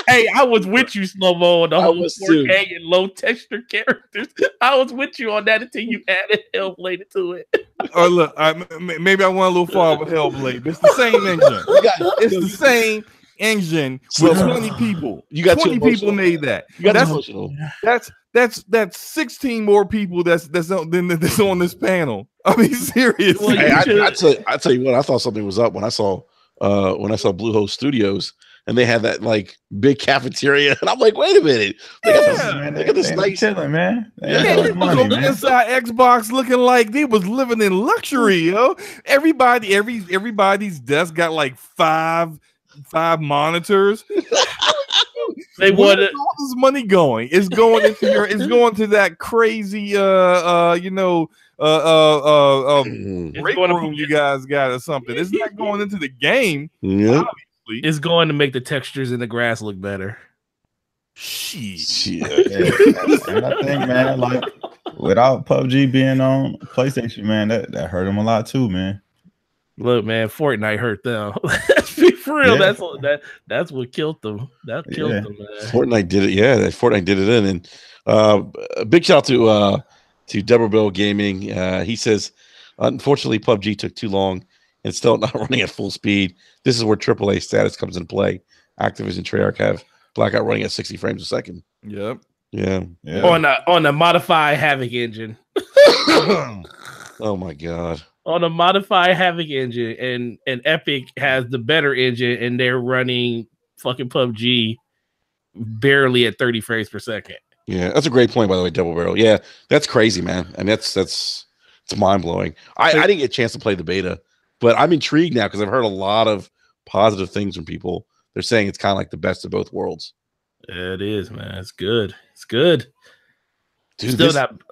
Hey, I was with you, slow-mo, on the whole 4K and low texture characters. I was with you on that until you added Hellblade to it. Oh, look, maybe I went a little far with Hellblade, but it's the same engine. It's the same engine with 20 people. You got 20 people made that. That's 16 more people that's on this panel. I mean, seriously. Hey, I tell you what, I thought something was up when I saw Bluehost Studios and they had that like big cafeteria, and I'm like, wait a minute, look at this nice chilling, man. Inside Xbox looking like they was living in luxury, yo. Everybody's desk got like five monitors. They wanted all this money going. It's going into going to that crazy break room you guys got or something. It's not going into the game. Yep. It's going to make the textures in the grass look better. Shit. And I think, man, like without PUBG being on PlayStation, man, that hurt them a lot too, man. Look, man, Fortnite hurt them. Let's be for real. Yeah. That's what killed them. That killed them, man. Fortnite did it. Yeah, Fortnite did it in. And a big shout out to Deborah Bill Gaming. He says, unfortunately, PUBG took too long and still not running at full speed. This is where AAA status comes into play. Activision Treyarch have Blackout running at 60 frames a second. Yep. Yeah. On the modified Havoc engine. Oh my god. On a modified Havoc engine, and Epic has the better engine, and they're running fucking PUBG barely at 30 frames per second. Yeah, that's a great point, by the way, Double Barrel. Yeah, that's crazy, man. I mean, it's mind blowing. I didn't get a chance to play the beta, but I'm intrigued now because I've heard a lot of positive things from people. They're saying it's kind of like the best of both worlds. Yeah, it is, man. It's good. It's good. Dude,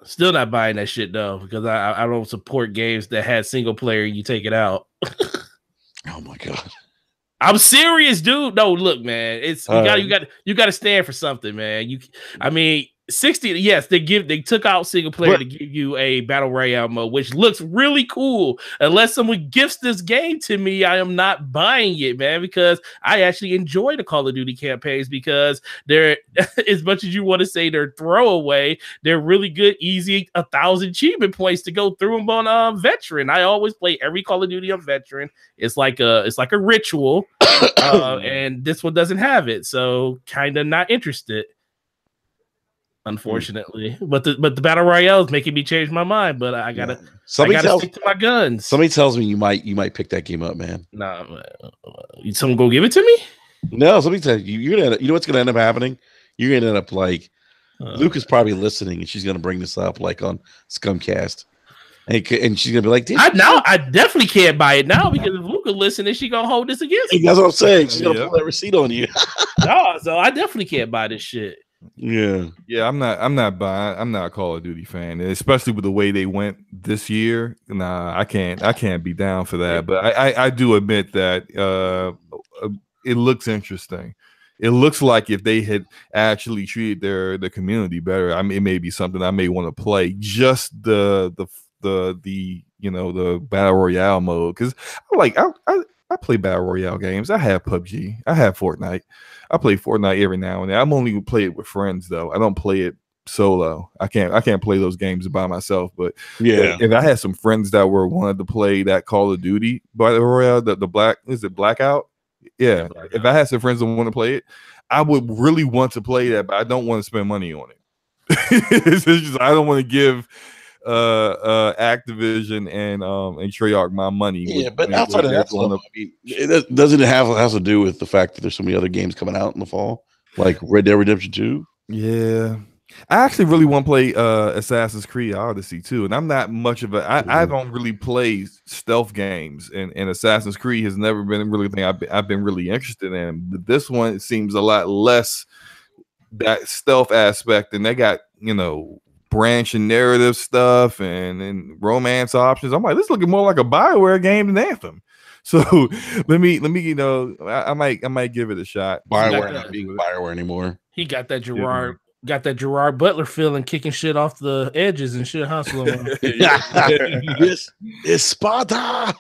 still not buying that shit though, because I don't support games that had single player and you take it out. Oh my god. I'm serious, dude. No, look, man. It's you got to stand for something, man. I mean, 60. Yes, they took out single player to give you a battle royale mode, which looks really cool. Unless someone gifts this game to me, I am not buying it, man, because I actually enjoy the Call of Duty campaigns because they're, as much as you want to say they're throwaway, they're really good, easy 1,000 achievement points to go through them on veteran. I always play every Call of Duty on veteran. It's like a ritual, and this one doesn't have it, so kind of not interested. Unfortunately, but the battle royale is making me change my mind. But I gotta stick to my guns. Somebody tells me you might pick that game up, man. Nah, someone go give it to me. No, somebody tell you you know what's gonna end up happening. You're gonna end up like Luke is probably listening, and she's gonna bring this up like on Scumcast, and she's gonna be like, I definitely can't buy it now because if Luke is listening, she's gonna hold this against me. That's what I'm saying. She's gonna pull that receipt on you. No, so I definitely can't buy this shit. Yeah. Yeah, I'm not buying. I'm not a Call of Duty fan, and especially with the way they went this year. Nah, I can't be down for that. But I do admit that it looks interesting. It looks like if they had actually treated their community better, I mean, it may be something I may want to play. Just the the battle royale mode, because I play battle royale games. I have PUBG. I have Fortnite. I play Fortnite every now and then. I'm only play it with friends though. I don't play it solo. I can't play those games by myself. But Yeah. if I had some friends that wanted to play that Call of Duty battle royale, the black is it Blackout? Yeah. Blackout. If I had some friends that want to play it, I would really want to play that, but I don't want to spend money on it. It's just I don't want to give Activision and Treyarch my money. Yeah, but outside of that, doesn't it has to do with the fact that there's so many other games coming out in the fall, like Red Dead Redemption 2? Yeah, I actually really want to play Assassin's Creed Odyssey too, and I'm not much of I don't really play stealth games, and Assassin's Creed has never been really a thing I've been really interested in. But this one, it seems a lot less that stealth aspect, and they got branching narrative stuff and romance options. I'm like, this is looking more like a BioWare game than Anthem. So let me I might give it a shot. BioWare not being BioWare anymore. He got that Gerard Butler feeling, kicking shit off the edges and shit, huh? This is Sparta.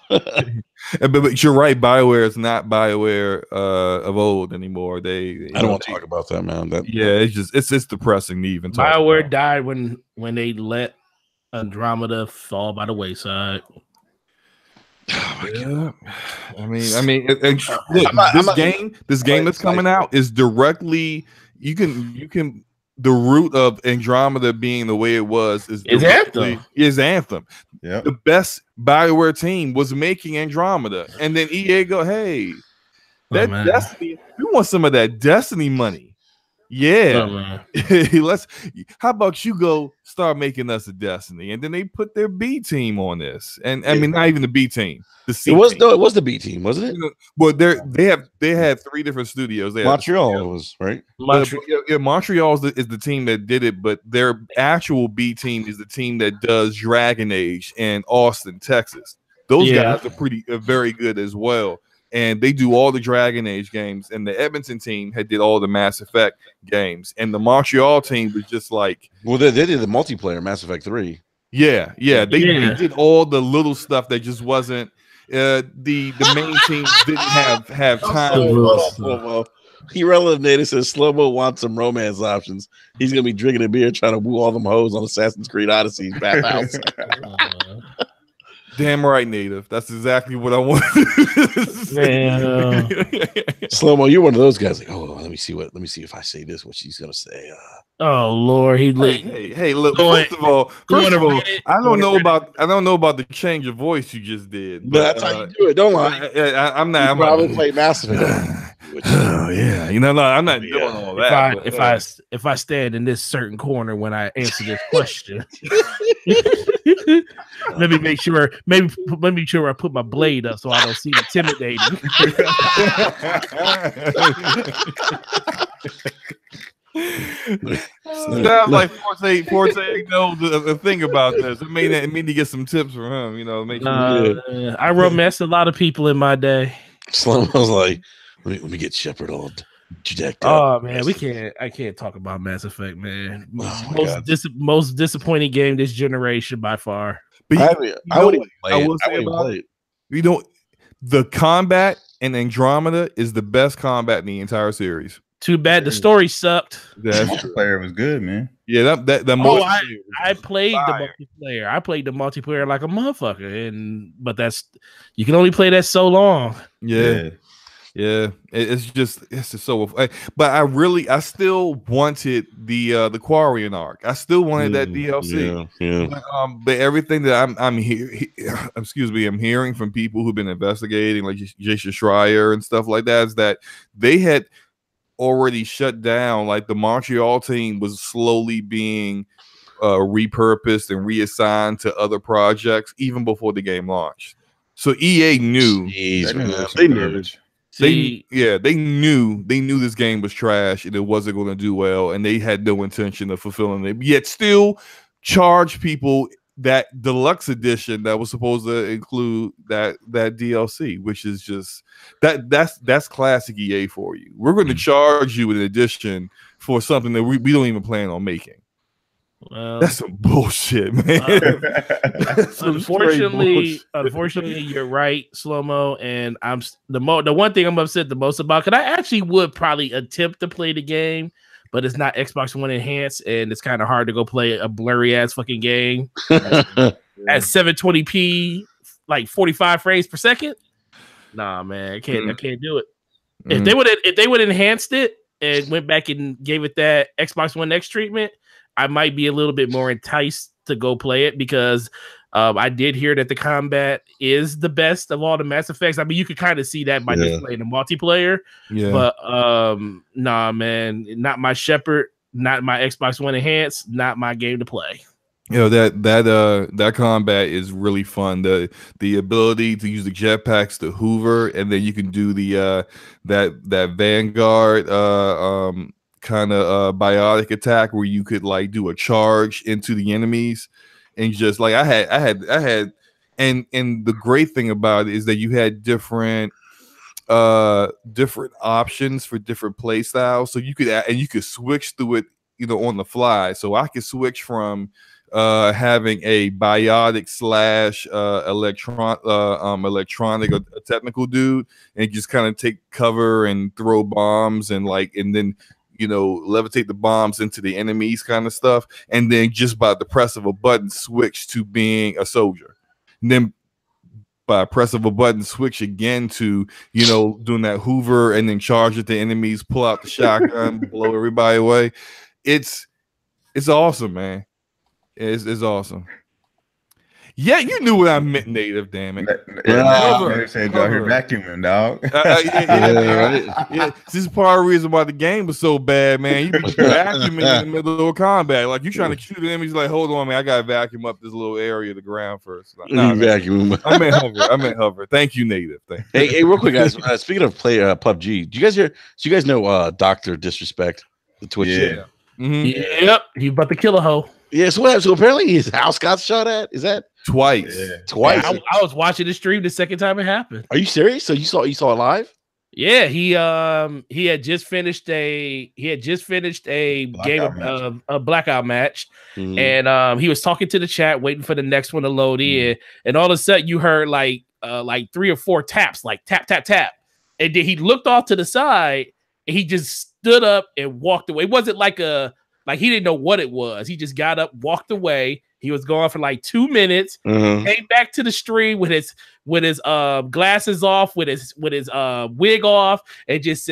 But you're right, BioWare is not BioWare of old anymore. I don't want to talk about that, man. It's depressing to even talk BioWare about. died when they let Andromeda fall by the wayside. Oh my God. I mean, this game that's coming out is directly you can the root of Andromeda being the way it was is Anthem. Yeah, the best BioWare team was making Andromeda, and then EA go, hey, Destiny, we want some of that Destiny money. Yeah, how about you go start making us a Destiny, and then they put their B team on this, and I mean not even the B team. It was the B team, wasn't it? Well, they had 3 different studios. Montreal was right. Montreal is the team that did it, but their actual B team is the team that does Dragon Age and Austin, Texas. Those guys are very good as well, and they do all the Dragon Age games. And the Edmonton team did all the Mass Effect games, and the Montreal team was just like, well, they did the multiplayer Mass Effect 3. They did all the little stuff that just wasn't. The main team didn't have time. Irrelevant Native says Slow-Mo wants some romance options. He's gonna be drinking a beer trying to woo all them hoes on Assassin's Creed Odyssey's bathhouse. Damn right, Native. That's exactly what I want. Slow-Mo, you're one of those guys. Like, oh, let me see if I say this, what she's gonna say. Oh Lord, hey, look. First of all, I don't know about the change of voice you just did. But that's how you do it. Don't lie. I'm not. I'm probably play Mass Effect. Oh yeah, I'm not doing all that. If I stand in this certain corner when I answer this question, let me make sure I put my blade up so I don't seem intimidating. Sounds like Forte knows the thing about this. It mean to get some tips from him. Make sure. I romanced a lot of people in my day. Slow-Mo's like, let me get Shepard all decked up. Oh man, I can't talk about Mass Effect, man. Most disappointing game this generation by far. But I wouldn't play it. The combat in Andromeda is the best combat in the entire series. Too bad the story sucked. The multiplayer was good, man. Yeah, I played the multiplayer. I played the multiplayer like a motherfucker, but you can only play that so long. Yeah. It's just so. But I still wanted the Quarian arc. I still wanted that DLC. Yeah. But everything that I'm hearing from people who've been investigating, like Jason Schreier and stuff like that, is that they had already shut down. Like the Montreal team was slowly being repurposed and reassigned to other projects even before the game launched. So EA knew. Jeez, man. They knew. See, they knew this game was trash and it wasn't going to do well, and they had no intention of fulfilling it. Yet still charge people that deluxe edition that was supposed to include that DLC, which is just that's classic EA for you. We're going to charge you an edition for something that we don't even plan on making. well, That's some bullshit, man. unfortunately, you're right, Slow-Mo, and the one thing I'm upset the most about, because I actually would probably attempt to play the game, but it's not Xbox One enhanced, and it's kind of hard to go play a blurry ass fucking game at 720p, like 45 frames per second. Nah, man, I can't do it. If they would enhanced it and went back and gave it that Xbox One X treatment, I might be a little bit more enticed to go play it, because I did hear that the combat is the best of all the Mass Effects. I mean, you could kind of see that by just playing the multiplayer. Yeah. But nah, man, not my Shepherd, not my Xbox One Enhanced, not my game to play. You know, that combat is really fun. The ability to use the jetpacks to hoover, and then you can do the that Vanguard kind of biotic attack where you could like do a charge into the enemies, and just like I had and the great thing about it is that you had different options for different play styles, so you could switch through it, you know, on the fly. So I could switch from having a biotic / electronic or a technical dude, and just kind of take cover and throw bombs and then, you know, levitate the bombs into the enemies kind of stuff, and then just by the press of a button switch to being a soldier, and then by a press of a button switch again to, you know, doing that hoover and then charge at the enemies, pull out the shotgun, blow everybody away. It's awesome, man. It's awesome. Yeah, you knew what I meant, Native. Damn it! Native said, "Dog, you're vacuuming, dog." Yeah. This is part of the reason why the game was so bad, man. You be vacuuming in the middle of combat, like you trying to shoot enemies. Like, hold on, man, I gotta vacuum up this little area of the ground first. Like, vacuum. I meant hover. Thank you, Native. Hey, real quick, guys. Speaking of PUBG, do you guys hear? So you guys know Dr. Disrespect, the Twitch? Yeah. Mm-hmm. Yep. He's about to kill a hoe. Yeah, so what happened? So apparently his house got shot at. Is that twice? Yeah. Twice. Yeah, I was watching the stream the second time it happened. Are you serious? So you saw it live? Yeah, he had just finished a blackout match, mm-hmm. And he was talking to the chat, waiting for the next one to load in, and all of a sudden you heard like 3 or 4 taps, like tap tap tap, and then he looked off to the side and he just stood up and walked away. It wasn't like he didn't know what it was. He just got up, walked away. He was gone for like 2 minutes. Mm-hmm. Came back to the stream with his glasses off, with his wig off, and just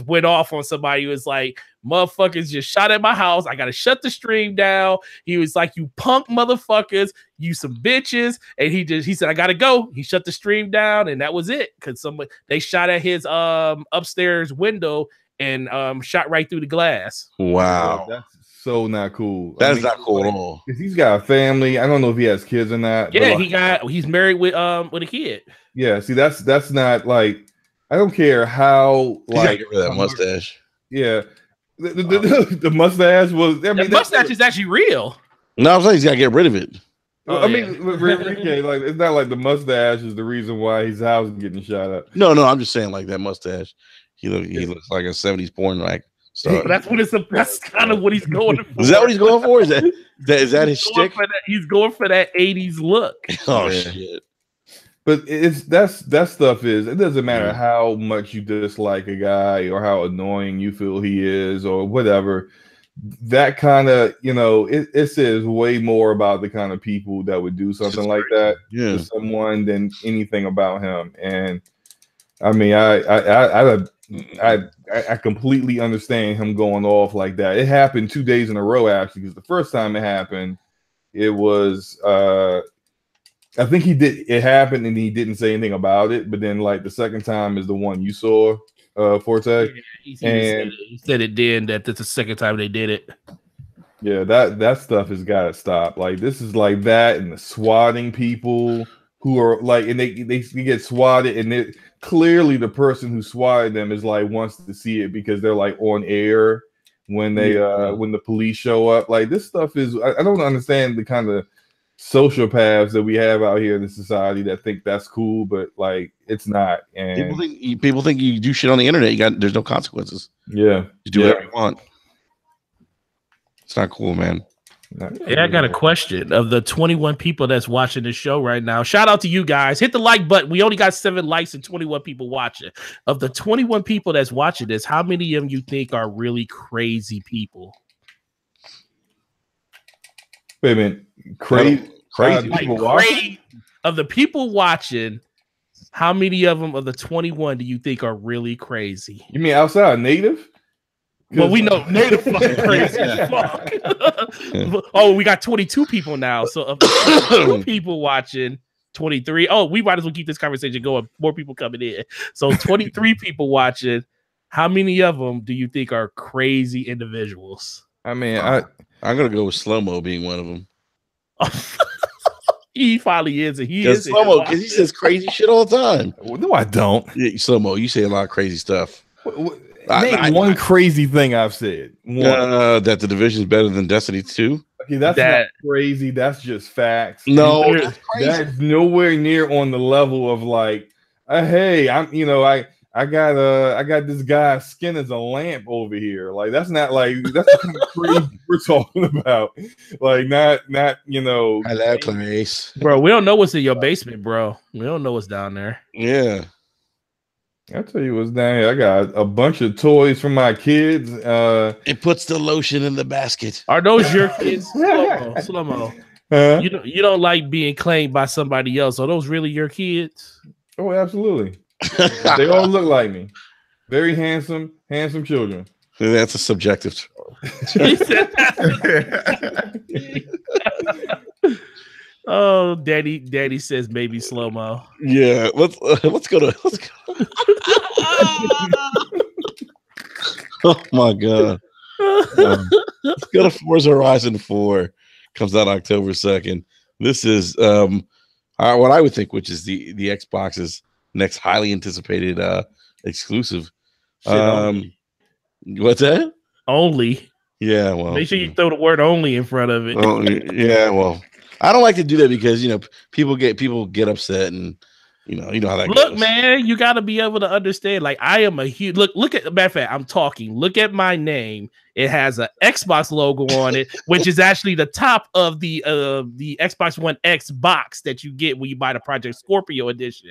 went off on somebody who was like, "Motherfuckers just shot at my house. I gotta shut the stream down." He was like, "You punk motherfuckers, you some bitches." And he said, "I gotta go." He shut the stream down, and that was it. Because they shot at his upstairs window and shot right through the glass. Wow. That's so not cool. That's not cool at all. He's got a family. I don't know if he has kids or not. Yeah, he's married with a kid. Yeah, see, that's not like, I don't care how like get rid of that mustache. Yeah. The mustache was, I mean, the mustache is actually real. No, I'm saying he's gotta get rid of it. I mean, Enrique, like, it's not like the mustache is the reason why his house is getting shot up. No, I'm just saying, like, that mustache. He looks like a 70s porn like star. That's kind of what he's going for. Is that what he's going for? Is that his shtick? He's going for that 80s look. Oh shit. But that stuff is, it doesn't matter how much you dislike a guy or how annoying you feel he is or whatever. That kind of, you know, it says way more about the kind of people that would do something like that to someone than anything about him. And I mean, I completely understand him going off like that. It happened 2 days in a row, actually, because the first time it happened, it was I think it happened and he didn't say anything about it. But then, like, the second time is the one you saw, Forte. Yeah, he said it did. That's the second time they did it. Yeah, that stuff has got to stop. Like, this is like that and the swatting people. who are like, and they get swatted, and clearly the person who swatted them is like wants to see it because they're like on air when they when the police show up. Like this stuff is, I don't understand the kind of sociopaths that we have out here in the society that think that's cool, but like it's not. And people think you do shit on the internet. There's no consequences. Yeah, you do whatever you want. It's not cool, man. Yeah, I got a question. Of the 21 people that's watching this show right now, shout out to you guys. Hit the like button. We only got 7 likes and 21 people watching. Of the 21 people that's watching this, how many of them you think are really crazy people? Wait a minute. Crazy people watching? Of the people watching, how many of them of the 21 do you think are really crazy? You mean outside native? Well, we know native fucking crazy as fuck. Oh, we got 22 people now. So of the 22 people watching, 23. Oh, we might as well keep this conversation going. More people coming in. So 23 people watching. How many of them do you think are crazy individuals? I mean, I'm gonna go with Slow-Mo being one of them. He probably is. And he is Slow-Mo because he says crazy shit all the time. Well, no, I don't. Yeah, Slow-Mo, you say a lot of crazy stuff. Name one crazy thing I've said. That the Division is better than Destiny 2. Okay, that's not crazy. That's just facts. No, that's nowhere near on the level of like, hey, I got this guy's skin as a lamp over here. Like that's not like that's the kind of crazy we're talking about. Like not Hello, Clarice. Bro, we don't know what's in your basement, bro. We don't know what's down there. Yeah. I'll tell you what's down here. I got a bunch of toys for my kids. It puts the lotion in the basket. Are those your kids? Slow-mo. You don't like being claimed by somebody else. Are those really your kids? Oh, absolutely. They all look like me. Very handsome children. That's a subjective. Oh, daddy says maybe Slow-mo. Yeah, let's go. Oh my god. Let's go to Forza Horizon 4. Comes out October 2nd. This is what I would think, which is the Xbox's next highly anticipated exclusive. What's that? Only. Yeah, well, make sure you throw the word "only" in front of it. Oh, yeah, well, I don't like to do that because people get upset and you know how that goes. Look, man, you got to be able to understand. Like, I am a huge look at. Matter of fact, I'm talking. Look at my name. It has an Xbox logo on it, which is actually the top of the Xbox One X box that you get when you buy the Project Scorpio edition.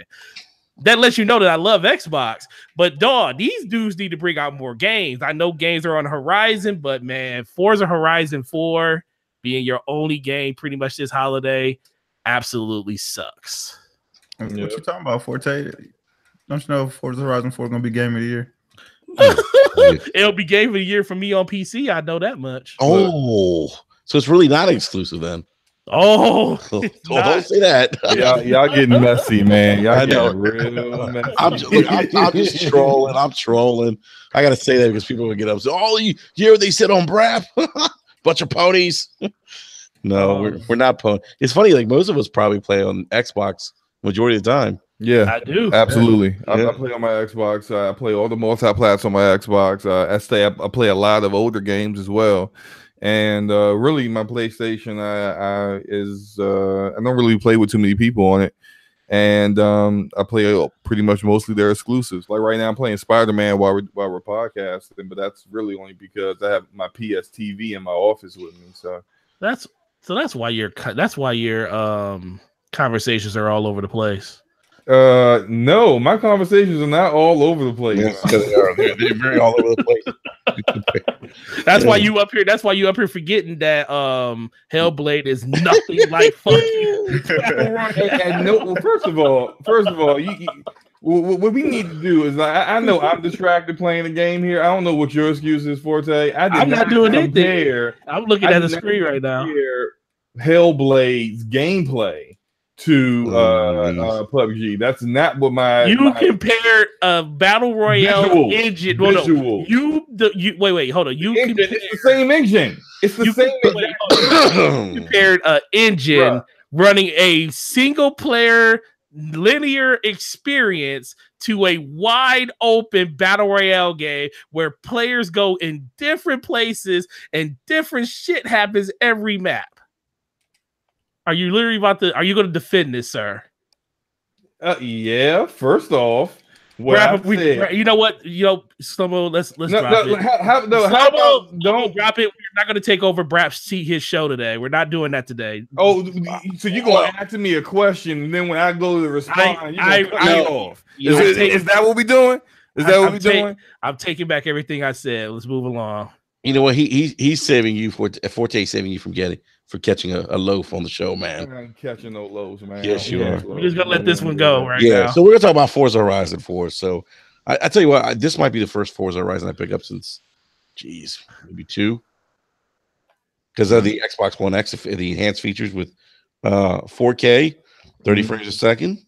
That lets you know that I love Xbox. But dog, these dudes need to bring out more games. I know games are on the horizon, but man, Forza Horizon 4 being your only game pretty much this holiday absolutely sucks. What you talking about, Forte? Don't you know Forza Horizon 4 is gonna be game of the year? It'll be game of the year for me on PC. I know that much. Oh, so it's really not exclusive then. Oh, don't say that. Y'all getting messy, man. Y'all getting real messy. I'm just trolling. I'm trolling. I gotta say that because people will get upset. Oh, you hear what they said on Brap? Bunch of ponies. No, we're not ponies. It's funny. Like most of us probably play on Xbox majority of the time. Yeah, I do. Absolutely. Yeah. I play on my Xbox. I play all the multi-plats on my Xbox. I play a lot of older games as well. And really, my PlayStation I don't really play with too many people on it, and I play pretty much mostly their exclusives. Like right now, I'm playing Spider-Man while we're podcasting, but that's really only because I have my PS TV in my office with me. So that's why your conversations are all over the place. No, my conversations are not all over the place. Yes, they are. They're very all over the place. That's why you up here. That's why you up here forgetting that Hellblade is nothing like fuck you. And no, well, first of all, what we need to do is I know I'm distracted playing the game here. I don't know what your excuse is, Forte. I'm not doing anything. I'm looking at the screen right now. Hellblade's gameplay to PUBG. That's not what compared a battle royale engine. Visual. Wait, hold on. It's the same engine. It's the same engine. You compared an engine running a single player linear experience to a wide open battle royale game where players go in different places and different shit happens every map. Are you literally are you going to defend this, sir? Yeah. First off, you know what? Slow-mo, let's drop it. How about don't drop it? We're not going to take over Brap's his show today. We're not doing that today. Oh, so you're going to ask me a question, and then when I go to respond, you're going to cut me off. Is that what we're doing? I'm taking back everything I said. Let's move along. You know what? He's saving you Forte saving you from catching a loaf on the show, man. I'm catching no loaves, man. Yes, you are. We're just gonna let this one go right now. So we're gonna talk about Forza Horizon 4. So I tell you what, this might be the first Forza Horizon I pick up since, maybe 2. Because of the Xbox One X, the enhanced features with 4K, 30 frames a second.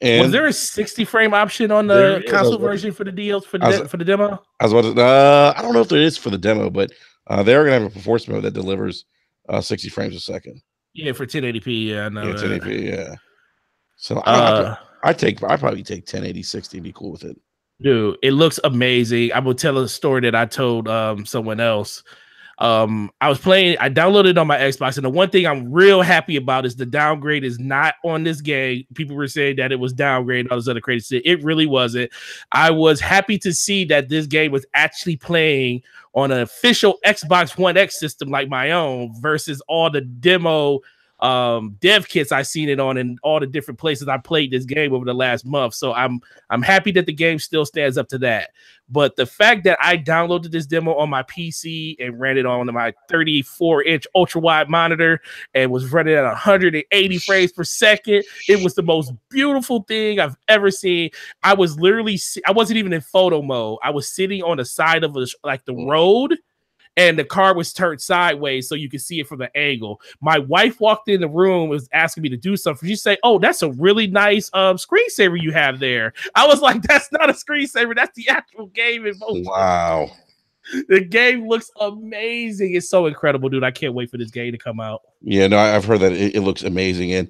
And was there a 60 frame option on the console version for the deals for the demo? I was about to, I don't know if there is for the demo, but they're gonna have a performance mode that delivers 60 frames a second. Yeah, for 1080p. Yeah, I know. Yeah, 1080p. Yeah. So I'd probably take 1080 60 and be cool with it. Dude, it looks amazing. I will tell a story that I told someone else. I downloaded it on my Xbox, and the one thing I'm real happy about is the downgrade is not on this game. People were saying that it was downgraded, all this other crazy shit. It really wasn't. I was happy to see that this game was actually playing on an official Xbox One X system like my own versus all the demo dev kits I've seen it on in all the different places I played this game over the last month. So I'm happy that the game still stands up to that. But the fact that I downloaded this demo on my PC and ran it on my 34-inch ultra wide monitor and was running at 180 frames per second, it was the most beautiful thing I've ever seen. I was literally, I wasn't even in photo mode. I was sitting on the side of the road, and the car was turned sideways so you could see it from the angle. My wife walked in the room, was asking me to do something. She said, "Oh, that's a really nice screensaver you have there." I was like, "That's not a screensaver. That's the actual game in motion." Wow. The game looks amazing. It's so incredible, dude. I can't wait for this game to come out. Yeah, no, I've heard that it looks amazing. And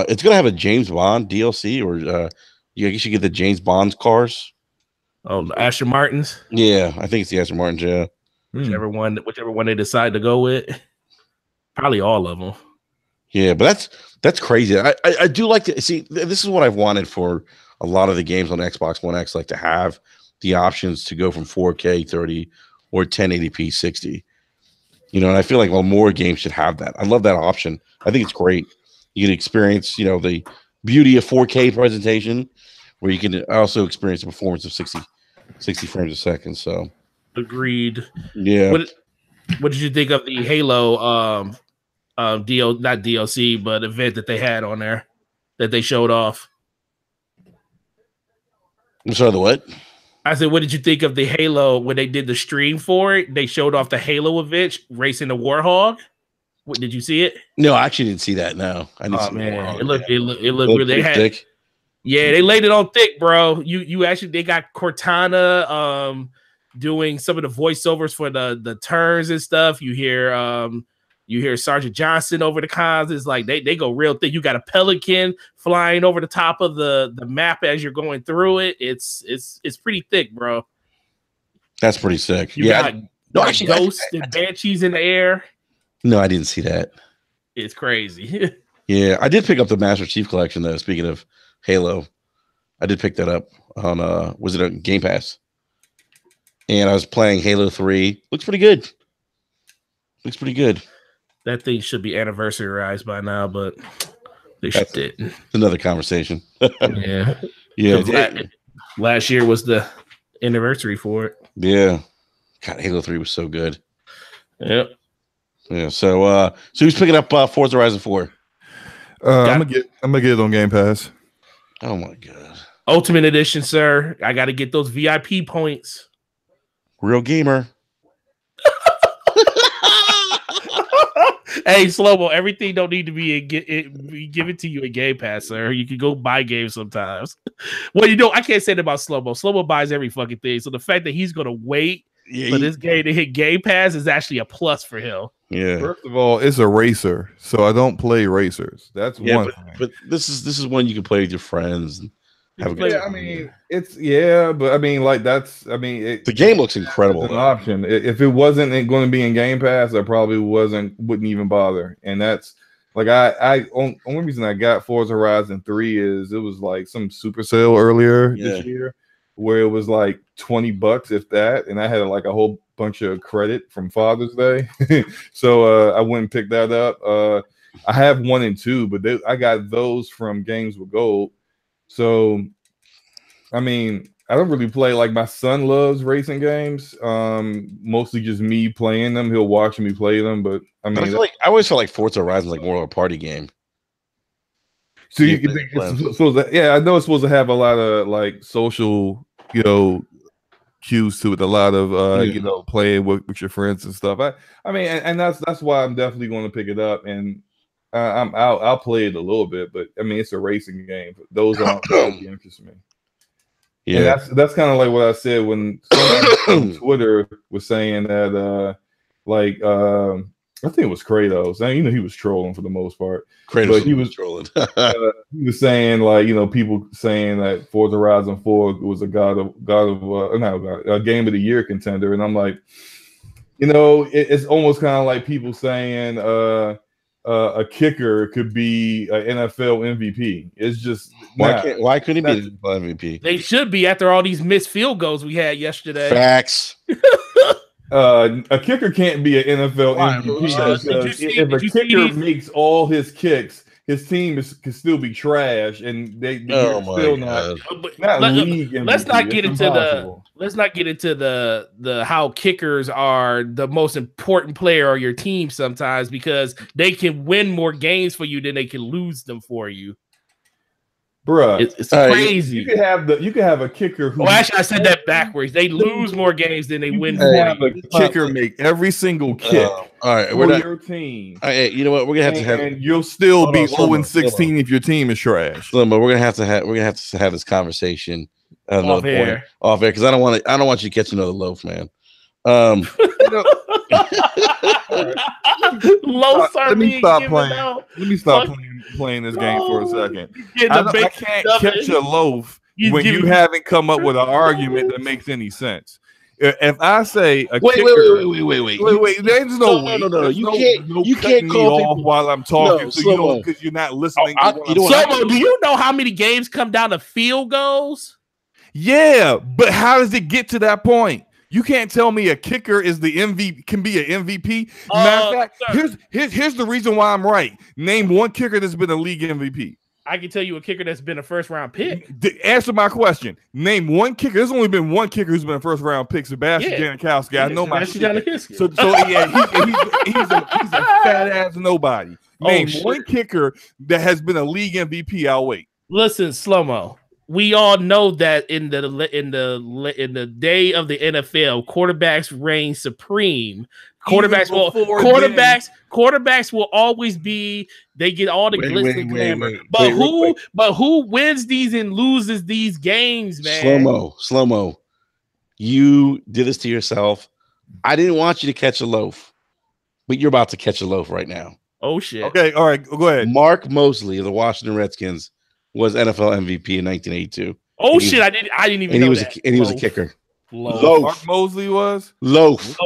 it's going to have a James Bond DLC, or you should get the James Bond cars. Oh, the Aston Martins? Yeah, I think it's the Aston Martins, yeah. Whichever one they decide to go with. Probably all of them. Yeah, but that's crazy. I do like to see, this is what I've wanted for a lot of the games on Xbox One X, like to have the options to go from 4K 30 or 1080p 60. You know, and I feel like more games should have that. I love that option. I think it's great. You can experience, the beauty of 4K presentation, where you can also experience the performance of 60 frames a second. So agreed. Yeah. What did you think of the Halo not DLC, but event that they had on there that they showed off? I'm sorry, the what? I said, what did you think of the Halo when they did the stream for it? They showed off the Halo event, racing the Warhog. What, did you see it? No, I actually didn't see that. No, I didn't see man, it looked really thick. Yeah, they laid it on thick, bro. They got Cortana doing some of the voiceovers for the turns and stuff. You hear Sergeant Johnson over the comms. It's like they go real thick. You got a pelican flying over the top of the map as you're going through it. It's pretty thick, bro. That's pretty sick. You got ghosts and banshees in the air. No, I didn't see that. It's crazy. Yeah, I did pick up the Master Chief Collection though. Speaking of Halo, I did pick that up on was it on Game Pass? And I was playing Halo 3. Looks pretty good. That thing should be anniversaryized by now, but they didn't. Another conversation. Yeah. Yeah. Last year was the anniversary for it. Yeah. God, Halo 3 was so good. Yep. Yeah. So who's picking up Forza Horizon 4? I'm gonna get it on Game Pass. Oh my god. Ultimate Edition, sir. I gotta get those VIP points. Real gamer. Hey, Slow-Mo, everything don't need to be given to you in Game Pass, sir. You can go buy games sometimes. Well, I can't say that about Slow-Mo. Slow-Mo buys every fucking thing. So the fact that he's going to wait for this game to hit Game Pass is actually a plus for him. Yeah. First of all, it's a racer, so I don't play racers. That's one thing. But this is one you can play with your friends and have a good Yeah, time. I mean, but I mean, like The game looks incredible. It's an option. If it wasn't going to be in Game Pass, I probably wouldn't even bother. And that's like only reason I got Forza Horizon 3 is it was like some super sale earlier this year where it was like $20 if that, and I had like a whole bunch of credit from Father's Day, so I went and picked that up. I have 1 and 2, but I got those from Games with Gold. So, I mean, I don't really play. Like my son loves racing games. Mostly just me playing them. He'll watch me play them, but I mean, I always felt like Forza Horizon is like more of a party game. So you can think it's supposed to, I know it's supposed to have a lot of like social, cues to it. A lot of playing with your friends and stuff. I mean, and that's why I'm definitely going to pick it up, and I'll play it a little bit. But I mean, it's a racing game. Those aren't really interest me. Yeah, and that's kind of like what I said when someone on Twitter was saying that I think it was Kratos. And, he was trolling for the most part. Kratos, but he was trolling. He was saying people saying that Forza Horizon 4 was a game of the year contender, and I'm like, it's almost kind of like people saying a kicker could be an NFL MVP. It's just why couldn't he be an NFL MVP? They should be after all these missed field goals we had yesterday. Facts. A kicker can't be an NFL MVP because if a kicker makes all his kicks, his team can still be trash, and they're still not league MVP. Let's not get into the how kickers are the most important player on your team sometimes, because they can win more games for you than they can lose them for you. Bruh, it's crazy. You could have a kicker who. Oh, actually, I said that backwards. They lose more games than they win. Have a kicker make every single kick. All right, for your team. All right, you know what? We're gonna have to have, and you'll still be 0-16 if your team is trash. But we're gonna have to have this conversation off air, because I don't want you to catch another loaf, man. Let me stop playing this game for a second. I can't catch a loaf when you haven't come up with an argument that makes any sense. If I say wait, there's no. You can't call me off while I'm talking, because you're not listening. Slow-mo, do you know how many games come down to field goals? Yeah, but how does it get to that point? You can't tell me a kicker is the MVP, can be an MVP. Matter of fact, here's the reason why I'm right. Name one kicker that's been a league MVP. I can tell you a kicker that's been a first-round pick. Answer my question. Name one kicker. There's only been one kicker who's been a first-round pick, Sebastian Janikowski. I know my shit. So yeah, he's a fat-ass nobody. Name one kicker that has been a league MVP. I'll wait. Listen, Slow-mo. We all know that in the day of the NFL, quarterbacks reign supreme. Quarterbacks will always be. They get all the glitz and glamour. But who wins these and loses these games, man? Slow-mo. You did this to yourself. I didn't want you to catch a loaf, but you're about to catch a loaf right now. Oh shit. Okay, all right, go ahead. Mark Mosley of the Washington Redskins was NFL MVP in 1982. Oh shit! I didn't even know that. He was a kicker. Loaf. Mark Mosley was loaf.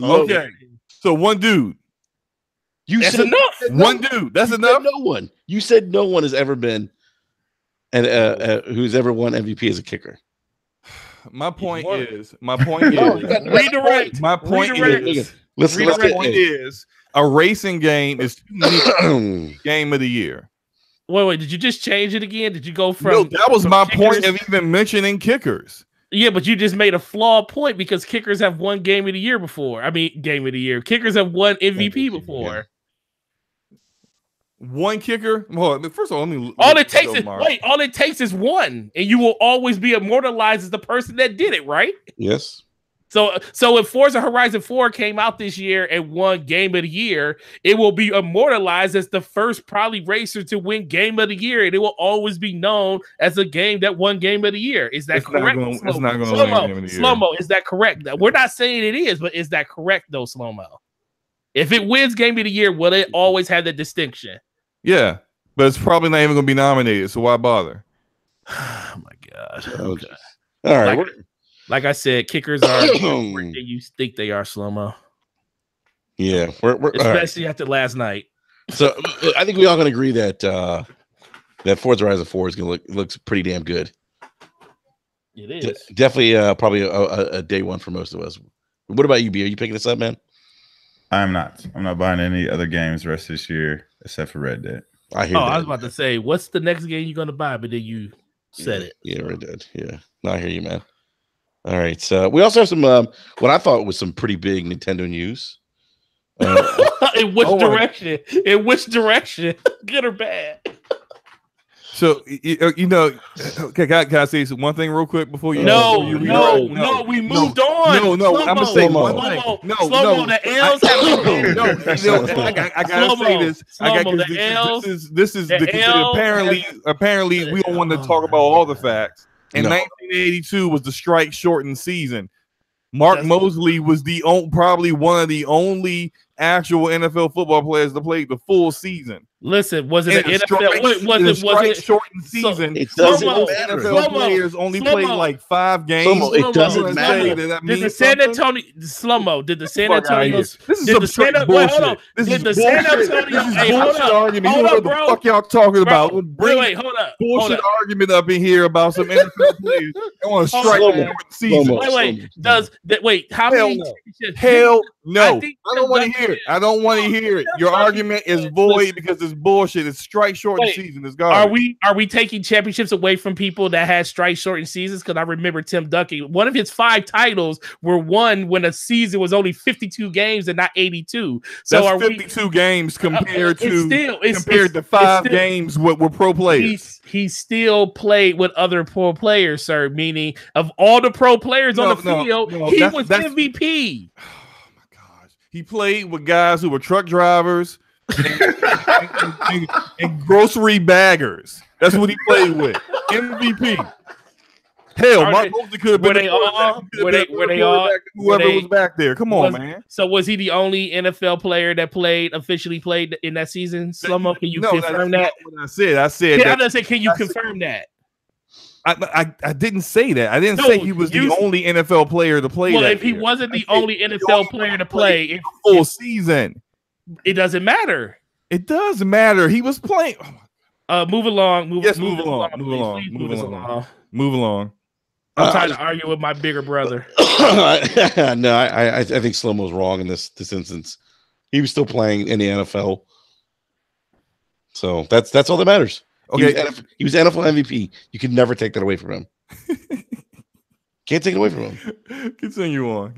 Okay, so one dude. That's enough. One dude. That's enough. No one. You said no one has ever been, and who's ever won MVP as a kicker. My point is. Redirect. My point is. A racing game is game of the year. Wait, did you just change it again? Did you go from... No, that was my point of even mentioning kickers. Yeah, but you just made a flawed point because kickers have won game of the year before. I mean, game of the year. Kickers have won MVP before. One kicker? Well, first of all, let me... All it takes is one, and you will always be immortalized as the person that did it, right? Yes. So if Forza Horizon 4 came out this year and won Game of the Year, it will be immortalized as the first probably racer to win Game of the Year, and it will always be known as a game that won Game of the Year. Is that correct? It's not going to win Game of the Year. Slow-mo, is that correct? We're not saying it is, but is that correct though, Slow-mo? If it wins Game of the Year, will it always have that distinction? Yeah, but it's probably not even going to be nominated, so why bother? Oh my god. Okay. All right. Like I said, kickers are where you think they are, slow-mo. Yeah, we're especially after last night. So I think we all can agree that that Forza Horizon 4 is going to looks pretty damn good. It is definitely probably a day one for most of us. What about you, B? Are you picking this up, man? I'm not. I'm not buying any other games the rest of this year except for Red Dead. I hear that. I was about to say, what's the next game you're going to buy? But then you said it. Yeah, Red Dead. Yeah. No, I hear you, man. All right. So we also have some what I thought was some pretty big Nintendo news. In which direction? In which direction? Good or bad? So you know, can I say one thing real quick before you? No, we moved on. No, I'm gonna say one thing. No, the L's have been I gotta say this. This is apparently we don't want to talk about all the facts. In 1982 was the strike shortened season. Mark Mosley was probably one of the only actual NFL football players that played the full season. Listen, was it an NFL? Was it shortened season? It doesn't matter. NFL players only played like 5 games. It doesn't matter. Did the San Antonio slow-mo? Did the San Antonio? This is some straight bullshit. This is bullshit argument. You know what the fuck y'all talking about? Wait, hold up. Bullshit argument up in here about some NFL players. I want to strike the season. Wait. How many? Hell no. I don't want to hear it. I don't want to hear it. Your argument is void because it's bullshit. It's strike shortened season. It's garbage. Are we taking championships away from people that had strike shortened seasons? Because I remember Tim Duncan, one of his 5 titles were won when a season was only 52 games and not 82. So that's 52 games compared to 5 games with pro players. He still played with other pro players, sir. Meaning of all the pro players on the field, he was MVP. He played with guys who were truck drivers and grocery baggers. That's what he played with. MVP. Hell, Mark Mosley could have been. Were they all? Whoever was back there. Come on, man. So was he the only NFL player that officially played in that season? Slow-mo, can you confirm that? What I said. Can you confirm that? I didn't say that. I didn't say he was the only NFL player to play. Well, if he wasn't the only NFL player to play full season, it doesn't matter. It does matter. He was playing. Move along. Move along. I'm trying to argue with my bigger brother. No, I think Slow-mo's wrong in this instance. He was still playing in the NFL, so that's all that matters. Okay, he was NFL MVP. You could never take that away from him. Can't take it away from him. Continue on.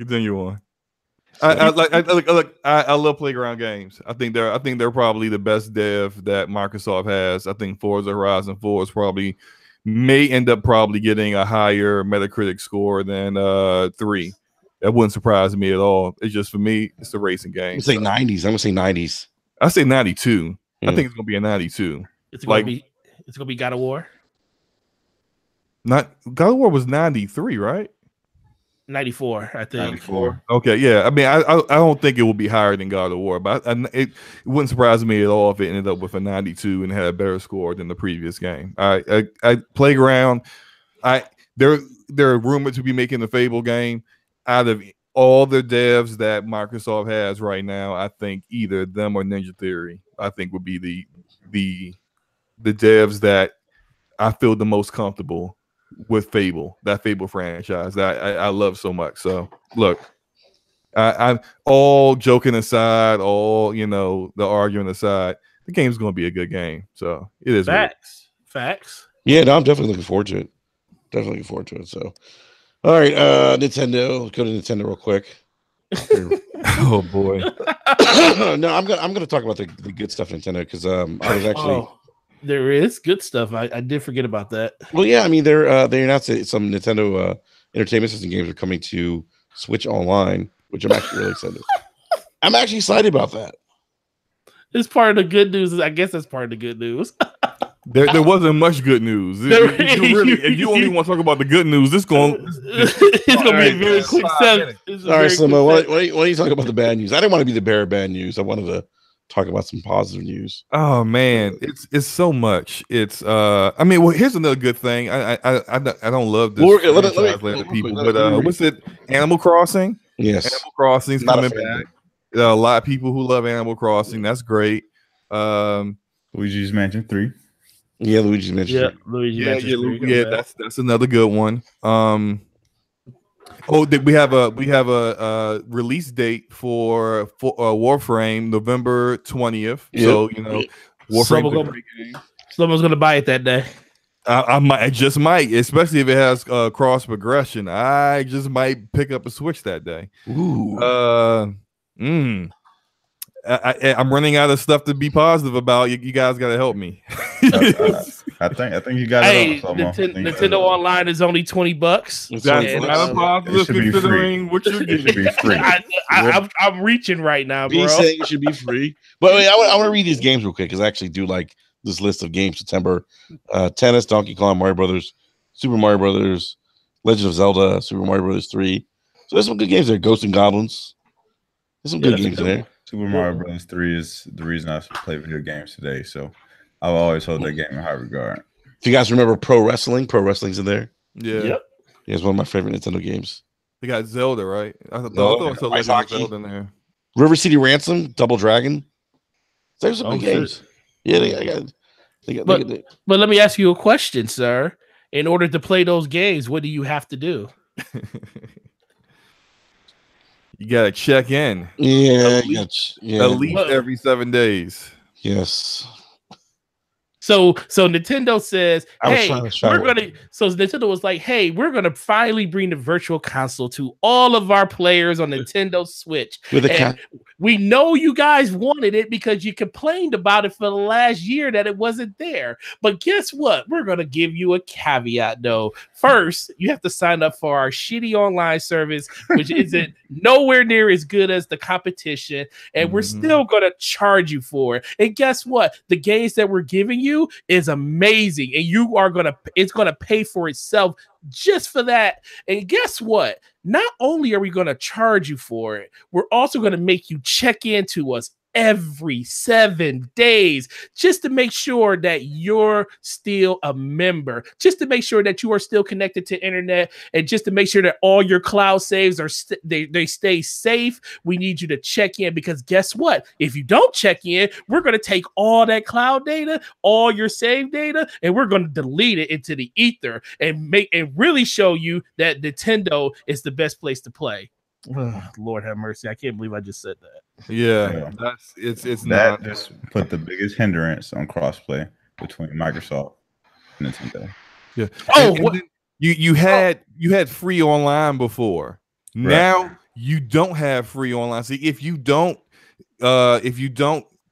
I love playground games. I think they're probably the best dev that Microsoft has. I think Forza Horizon 4 is may end up getting a higher Metacritic score than 3. That wouldn't surprise me at all. It's just, for me, it's a racing game. I'm gonna say 90s. I say 92. I think it's gonna be a 92. It's gonna be God of War. Not God of War was 93, right? 94, I think. 94. Okay, yeah. I mean, I don't think it will be higher than God of War, but it wouldn't surprise me at all if it ended up with a 92 and had a better score than the previous game. Playground. They're rumored to be making the Fable game. Out of all the devs that Microsoft has right now, I think either them or Ninja Theory, I think, would be the devs that I feel the most comfortable with that Fable franchise that I love so much. So look, I'm all joking aside, all the arguing aside, the game's going to be a good game. So it is facts. Yeah, no, I'm definitely looking forward to it. So, all right, Nintendo. Let's go to Nintendo real quick. Oh boy. No, I'm gonna talk about the good stuff Nintendo because I was actually. There is good stuff. I did forget about that. Well, yeah, I mean they announced that some Nintendo Entertainment System games are coming to Switch Online, which I'm actually really excited. I'm actually excited about that. It's part of the good news. I guess that's part of the good news. There wasn't much good news. If you only want to talk about the good news, it's going to be a very quick sentence. All right, Slimmo, why don't you talk about the bad news? I didn't want to be the bearer of bad news. I wanted to talk about some positive news. Oh man, it's so much. It's I mean, well, here's another good thing. I don't love this people, but what's it? Animal Crossing. Yes, Animal Crossing's coming back. A lot of people who love Animal Crossing. That's great. Luigi's Mansion 3. Yeah, Luigi's Mansion. Yeah, Luigi's Mansion 3. Yeah, that's another good one. We have a release date for Warframe, November 20th. Yep. So Warframe. Someone's gonna buy it that day. I just might, especially if it has cross progression. I just might pick up a Switch that day. Ooh. I'm running out of stuff to be positive about. You guys got to help me. I think you got it all. Nintendo Online is only $20. That's not a positive considering what you're getting. It should be free. I'm reaching right now, bro. He's saying it should be free. But wait, I want to read these games real quick because I actually do like this list of games. September, Tennis, Donkey Kong, Mario Brothers, Super Mario Brothers, Legend of Zelda, Super Mario Brothers 3. So there's some good games there. Ghosts and Goblins. There's some good games in there. Super Mario Bros. 3 is the reason I play video games today, so I'll always hold that game in high regard. If you guys remember Pro Wrestling's in there. Yeah. Yep. Yeah, it's one of my favorite Nintendo games. They got Zelda, right? I thought Legend of Zelda in there. River City Ransom, Double Dragon. There's some good games. Yeah, they got. But let me ask you a question, sir. In order to play those games, what do you have to do? You gotta check in. Yeah, at least every 7 days. Yes. So Nintendo says, hey, Nintendo was like, hey, we're gonna finally bring the virtual console to all of our players on Nintendo Switch. We know you guys wanted it because you complained about it for the last year that it wasn't there. But guess what? We're gonna give you a caveat though. First, you have to sign up for our shitty online service, which isn't nowhere near as good as the competition, and we're still gonna charge you for it. And guess what? The games that we're giving you is amazing, and it's gonna pay for itself just for that. And guess what? Not only are we gonna charge you for it, we're also gonna make you check into us every 7 days just to make sure that you're still a member, just to make sure that you are still connected to internet, and just to make sure that all your cloud saves are they stay safe. We need you to check in, because guess what? If you don't check in, we're going to take all that cloud data, all your save data, and we're going to delete it into the ether and really show you that Nintendo is the best place to play. Lord have mercy. I can't believe I just said that. Yeah. That just put the biggest hindrance on crossplay between Microsoft and Nintendo. Yeah. Oh, you had free online before. Right. Now you don't have free online. See, if you don't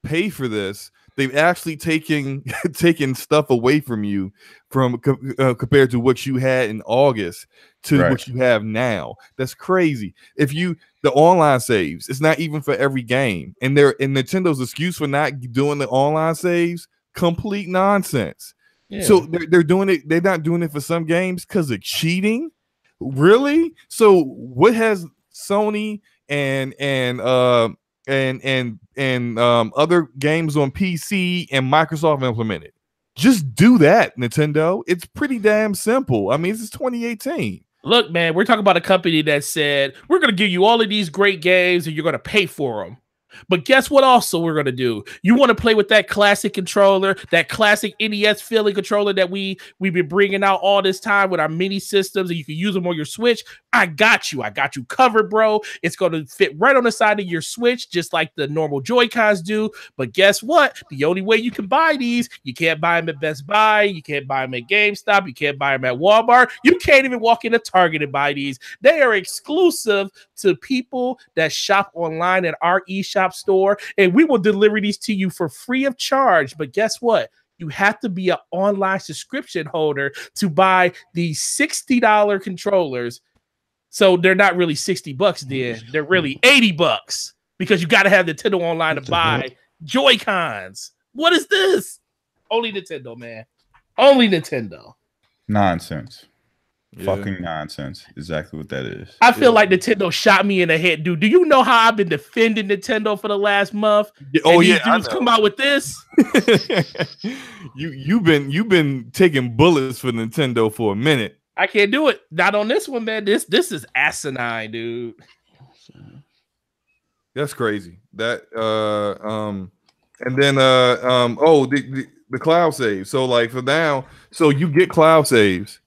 pay for this, they've actually taken stuff away from you compared to what you had in August to what you have now. That's crazy. The online saves, it's not even for every game, and Nintendo's excuse for not doing the online saves, complete nonsense. Yeah. So they're doing it. They're not doing it for some games because of cheating. Really? So what has Sony and other games on PC and Microsoft implemented? Just do that, Nintendo. It's pretty damn simple. I mean, this is 2018. Look, man, we're talking about a company that said, we're going to give you all of these great games and you're going to pay for them. But guess what also we're going to do? You want to play with that classic controller, that classic NES feeling controller that we've been bringing out all this time with our mini systems, and you can use them on your Switch? I got you covered, bro. It's going to fit right on the side of your Switch, just like the normal Joy-Cons do. But guess what? The only way you can buy these, you can't buy them at Best Buy, you can't buy them at GameStop, you can't buy them at Walmart, you can't even walk into Target and buy these. They are exclusive to people that shop online at our eShop store, and we will deliver these to you for free of charge. But guess what? You have to be an online subscription holder to buy these $60 controllers. So they're not really $60 then. They're really $80 because you got to have Nintendo Online to buy Joy-Cons. What is this? Only Nintendo, man. Only Nintendo. Nonsense. Yeah. Fucking nonsense. Exactly what that is. I feel like Nintendo shot me in the head, dude. Do you know how I've been defending Nintendo for the last month? Oh, and yeah, these dudes come out with this. you've been taking bullets for Nintendo for a minute. I can't do it. Not on this one, man. This is asinine, dude. That's crazy. That and then the cloud save. So like for now, so you get cloud saves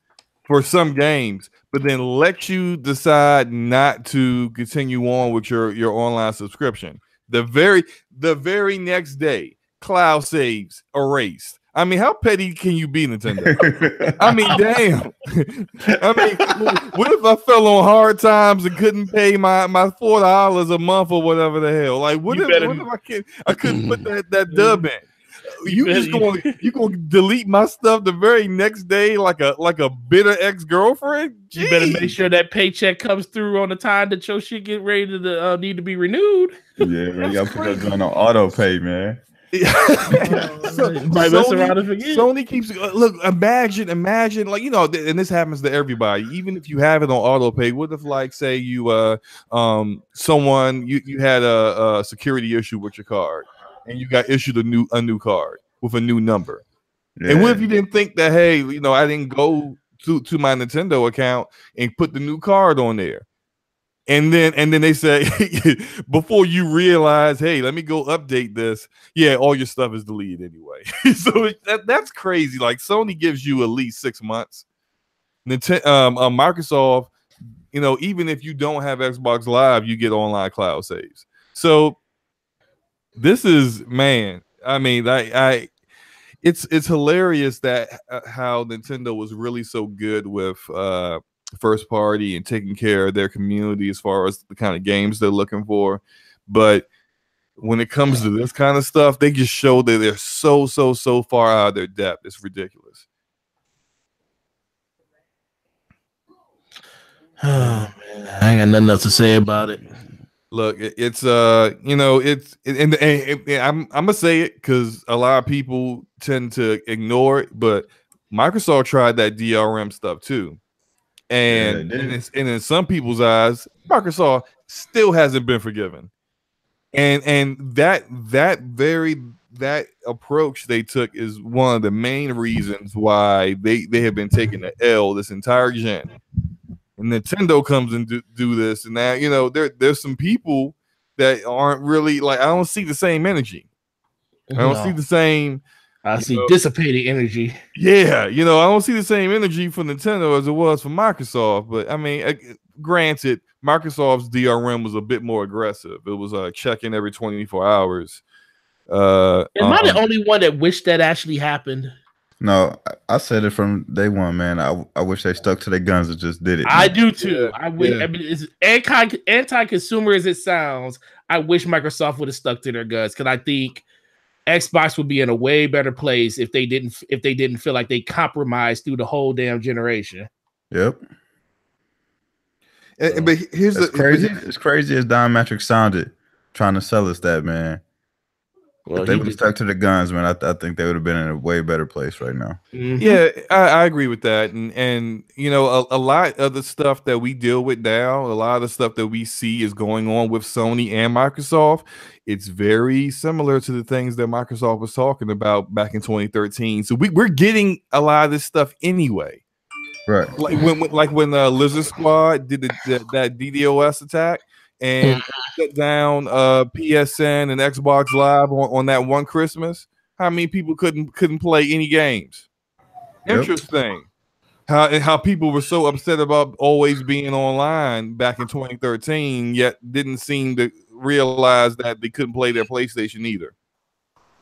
for some games, but then let you decide not to continue on with your online subscription. The very next day, cloud saves erased. I mean, how petty can you be, Nintendo? I mean, damn. I mean, what if I fell on hard times and couldn't pay my $4 a month or whatever the hell? Like, what if I couldn't put that dub in? You gonna delete my stuff the very next day like a bitter ex-girlfriend? You better make sure that paycheck comes through on the time that your shit get ready to need to be renewed. Yeah, man, y'all put that on auto pay, man. Sony keeps look. Imagine, like, you know, and this happens to everybody. Even if you have it on auto pay, what if, like, say you someone you had a security issue with your card, and you got issued a new card with a new number, and what if you didn't think that, hey, you know, I didn't go to my Nintendo account and put the new card on there. And then they say, before you realize, hey, let me go update this. Yeah, all your stuff is deleted anyway. So that's crazy. Like, Sony gives you at least 6 months. Microsoft, you know, even if you don't have Xbox Live, you get online cloud saves. So this is, man. I mean, it's hilarious that how Nintendo was really so good with first party and taking care of their community as far as the kind of games they're looking for. But when it comes to this kind of stuff, they just show that they're so far out of their depth. It's ridiculous. Oh, man. I ain't got nothing else to say about it. Look, it's you know, and I'm gonna say it because a lot of people tend to ignore it, but Microsoft tried that DRM stuff too. And in some people's eyes, Microsoft still hasn't been forgiven. And that approach they took is one of the main reasons why they have been taking the L this entire gen. And Nintendo comes and do this, and now, you know, there's some people that aren't really, like, I don't see the same energy. I don't see the same. I see dissipating energy. Yeah, you know, I don't see the same energy for Nintendo as it was for Microsoft. But I mean, granted, Microsoft's DRM was a bit more aggressive. It was check-in every 24 hours. Am I the only one that wished that actually happened? No, I said it from day one, man. I wish they stuck to their guns and just did it. I do too. I wish. I mean, as anti-consumer as it sounds, I wish Microsoft would have stuck to their guns, because I think Xbox would be in a way better place if they didn't feel like they compromised through the whole damn generation. Yep. But here's it's crazy as Don Matrix sounded trying to sell us that, man. Well, if they would have stuck to the guns, man, I think they would have been in a way better place right now. Mm-hmm. Yeah, I agree with that. And you know, a lot of the stuff that we deal with now, a lot of the stuff that we see is going on with Sony and Microsoft. It's very similar to the things that Microsoft was talking about back in 2013. So we're getting a lot of this stuff anyway. Right. Like when Lizard Squad did that DDoS attack and shut down PSN and Xbox Live on that one Christmas. How many people couldn't play any games? Yep. Interesting. How people were so upset about always being online back in 2013, yet didn't seem to realize that they couldn't play their PlayStation either.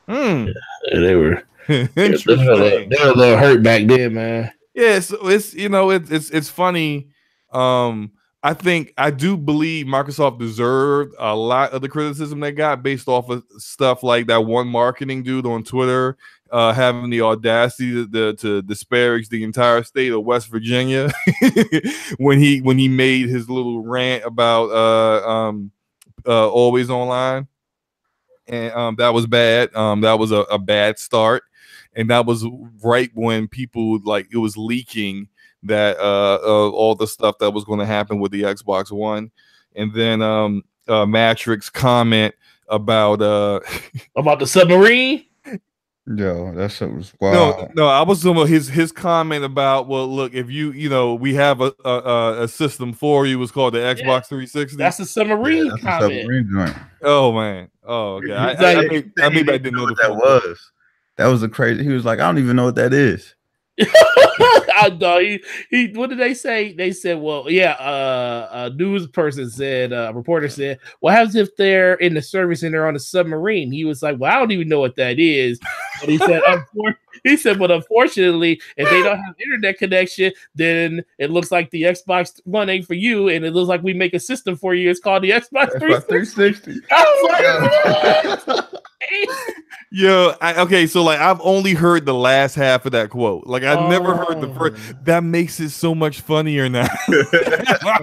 Yeah, they were interesting. They were a little hurt back then, man. Yeah, so it's, you know, it's funny. I do believe Microsoft deserved a lot of the criticism they got based off of stuff like that one marketing dude on Twitter having the audacity to disparage the entire state of West Virginia when he made his little rant about always online, and that was bad. That was a bad start. and that was right when people like it was leaking that all the stuff that was going to happen with the Xbox One, and then Matrix comment about About the submarine. Yo, that shit was wild. No, I was talking about his comment about, well, look, if we have a system for you, it's called the Xbox 360. That's the submarine That's a comment. submarine joint. Oh man, oh okay. I didn't know what that was. That was a crazy. He was like, I don't even know what that is. I know he. What did they say? They said, well, yeah. A news person said, a reporter said, what happens if they're in the service and they're on a submarine? He was like, well, I don't even know what that is. But he said, but unfortunately, if they don't have internet connection, then it looks like the Xbox One ain't for you, and it looks like we make a system for you. It's called the Xbox 360. I was like, Yo, okay, so like I've only heard the last half of that quote. Like I never heard the first. That makes it so much funnier now.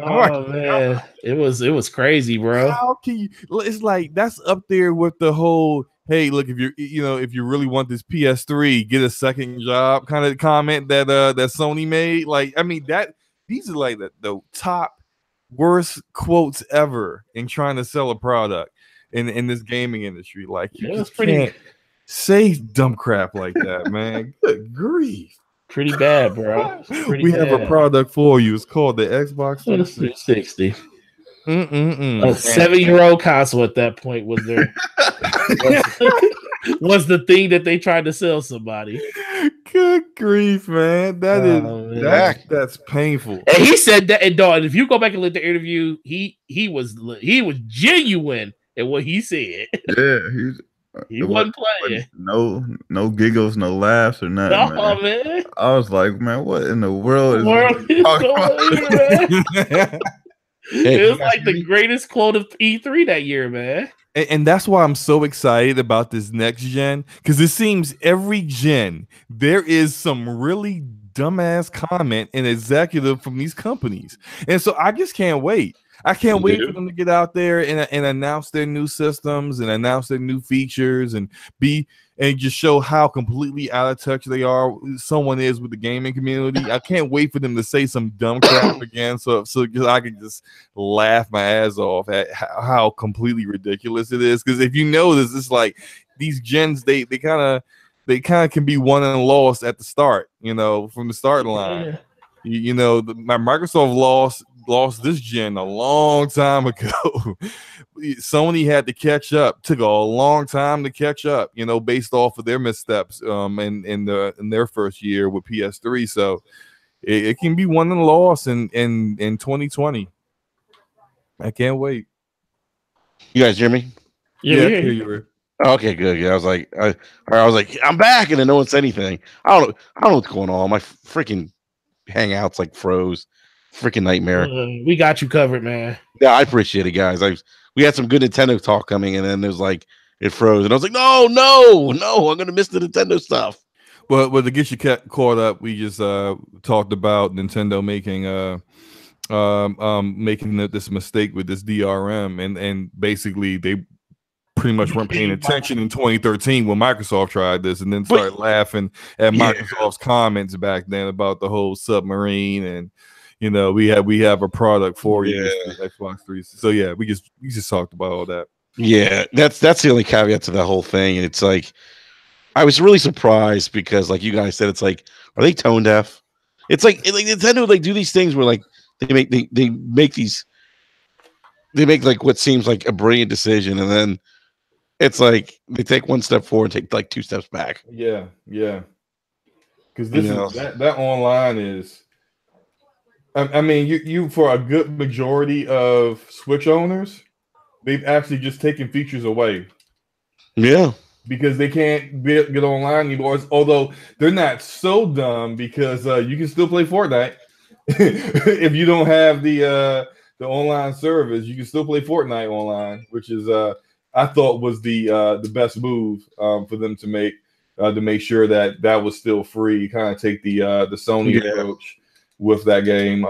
Oh man, it was crazy, bro. How can you? It's like that's up there with the whole. Hey, look, if you really want this PS3, get a second job kind of comment that that Sony made. Like, I mean these are like the top worst quotes ever in trying to sell a product in this gaming industry. Like you just can't say dumb crap like that, man. Good grief. Pretty bad, bro. We have a product for you. It's called the Xbox 360. A 7-year-old console at that point was there. was the thing that they tried to sell somebody. Good grief, man. That's painful. And he said that, and dog, if you go back and look at the interview, he was genuine in what he said. Yeah, he wasn't playing. No giggles, no laughs or nothing. No, man. I was like, man, what in the world is man? It was like the greatest quote of E3 that year, man. And that's why I'm so excited about this next gen, because it seems every gen there is some really dumbass comment and executive from these companies, and so I just can't wait. I can't wait for them to get out there and announce their new systems and announce their new features and just show how completely out of touch someone is with the gaming community. I can't wait for them to say some dumb crap again, so I can just laugh my ass off at how completely ridiculous it is. Because if you notice, it's like these gens they kind of can be won and lost at the start. From the starting line. Yeah. My Microsoft lost this gen a long time ago. Sony had to catch up. Took a long time to catch up, based off of their missteps in their first year with PS3. So it can be won and lost in 2020. I can't wait. You guys hear me? Yeah, hear you. Okay, good. Yeah, I was like, I'm back, and then no one said anything. I don't know what's going on. My freaking Hangouts like froze. Freaking nightmare. We got you covered, man. Yeah, I appreciate it, guys. We had some good Nintendo talk coming, and then it was like it froze, and I was like, no, I'm gonna miss the Nintendo stuff. Well, to get you caught up, we just talked about Nintendo making this mistake with this DRM, and basically they pretty much weren't paying attention in 2013 when Microsoft tried this, and then started laughing at Microsoft's comments back then about the whole submarine, and we have a product for you, Xbox 3. So yeah, we just talked about all that. Yeah, that's the only caveat to that whole thing. And it's like I was really surprised because, like you guys said, it's like, are they tone deaf? It's like Nintendo, they do these things where like they make like what seems like a brilliant decision, and then it's like they take one step forward and take like 2 steps back. Yeah. Because that online is. I mean, you for a good majority of Switch owners, they've actually just taken features away. Yeah, because they can't get online anymore. Although they're not so dumb, because you can still play Fortnite if you don't have the online service. You can still play Fortnite online, which is I thought was the best move for them to make sure that was still free. Kind of take the Sony approach with that game.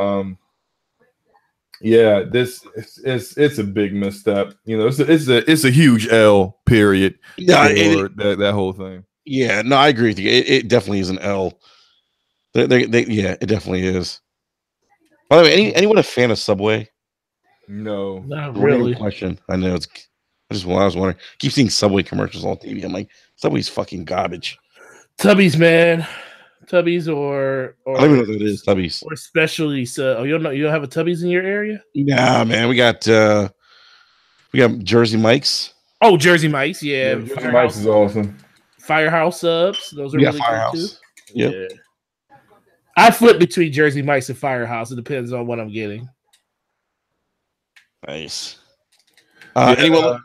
It's a big misstep. It's a huge L period. Yeah, that whole thing. Yeah, no, I agree with you. It definitely is an L. Yeah, it definitely is. By the way, anyone a fan of Subway? No. Not Real really. question. I know it's. I was wondering. Keep seeing Subway commercials on TV. I'm like, Subway's fucking garbage. Tubbies, man. Tubbies I don't even know what that is. Tubbies. or especially so. Oh, you don't have a Tubbies in your area? Nah, man. We got Jersey Mike's. Oh, Jersey Mike's, yeah. Jersey Mike's is awesome. Firehouse subs, those are We got really good too. Firehouse. Yep. Yeah. I flip between Jersey Mike's and Firehouse. It depends on what I'm getting. Nice. Yeah.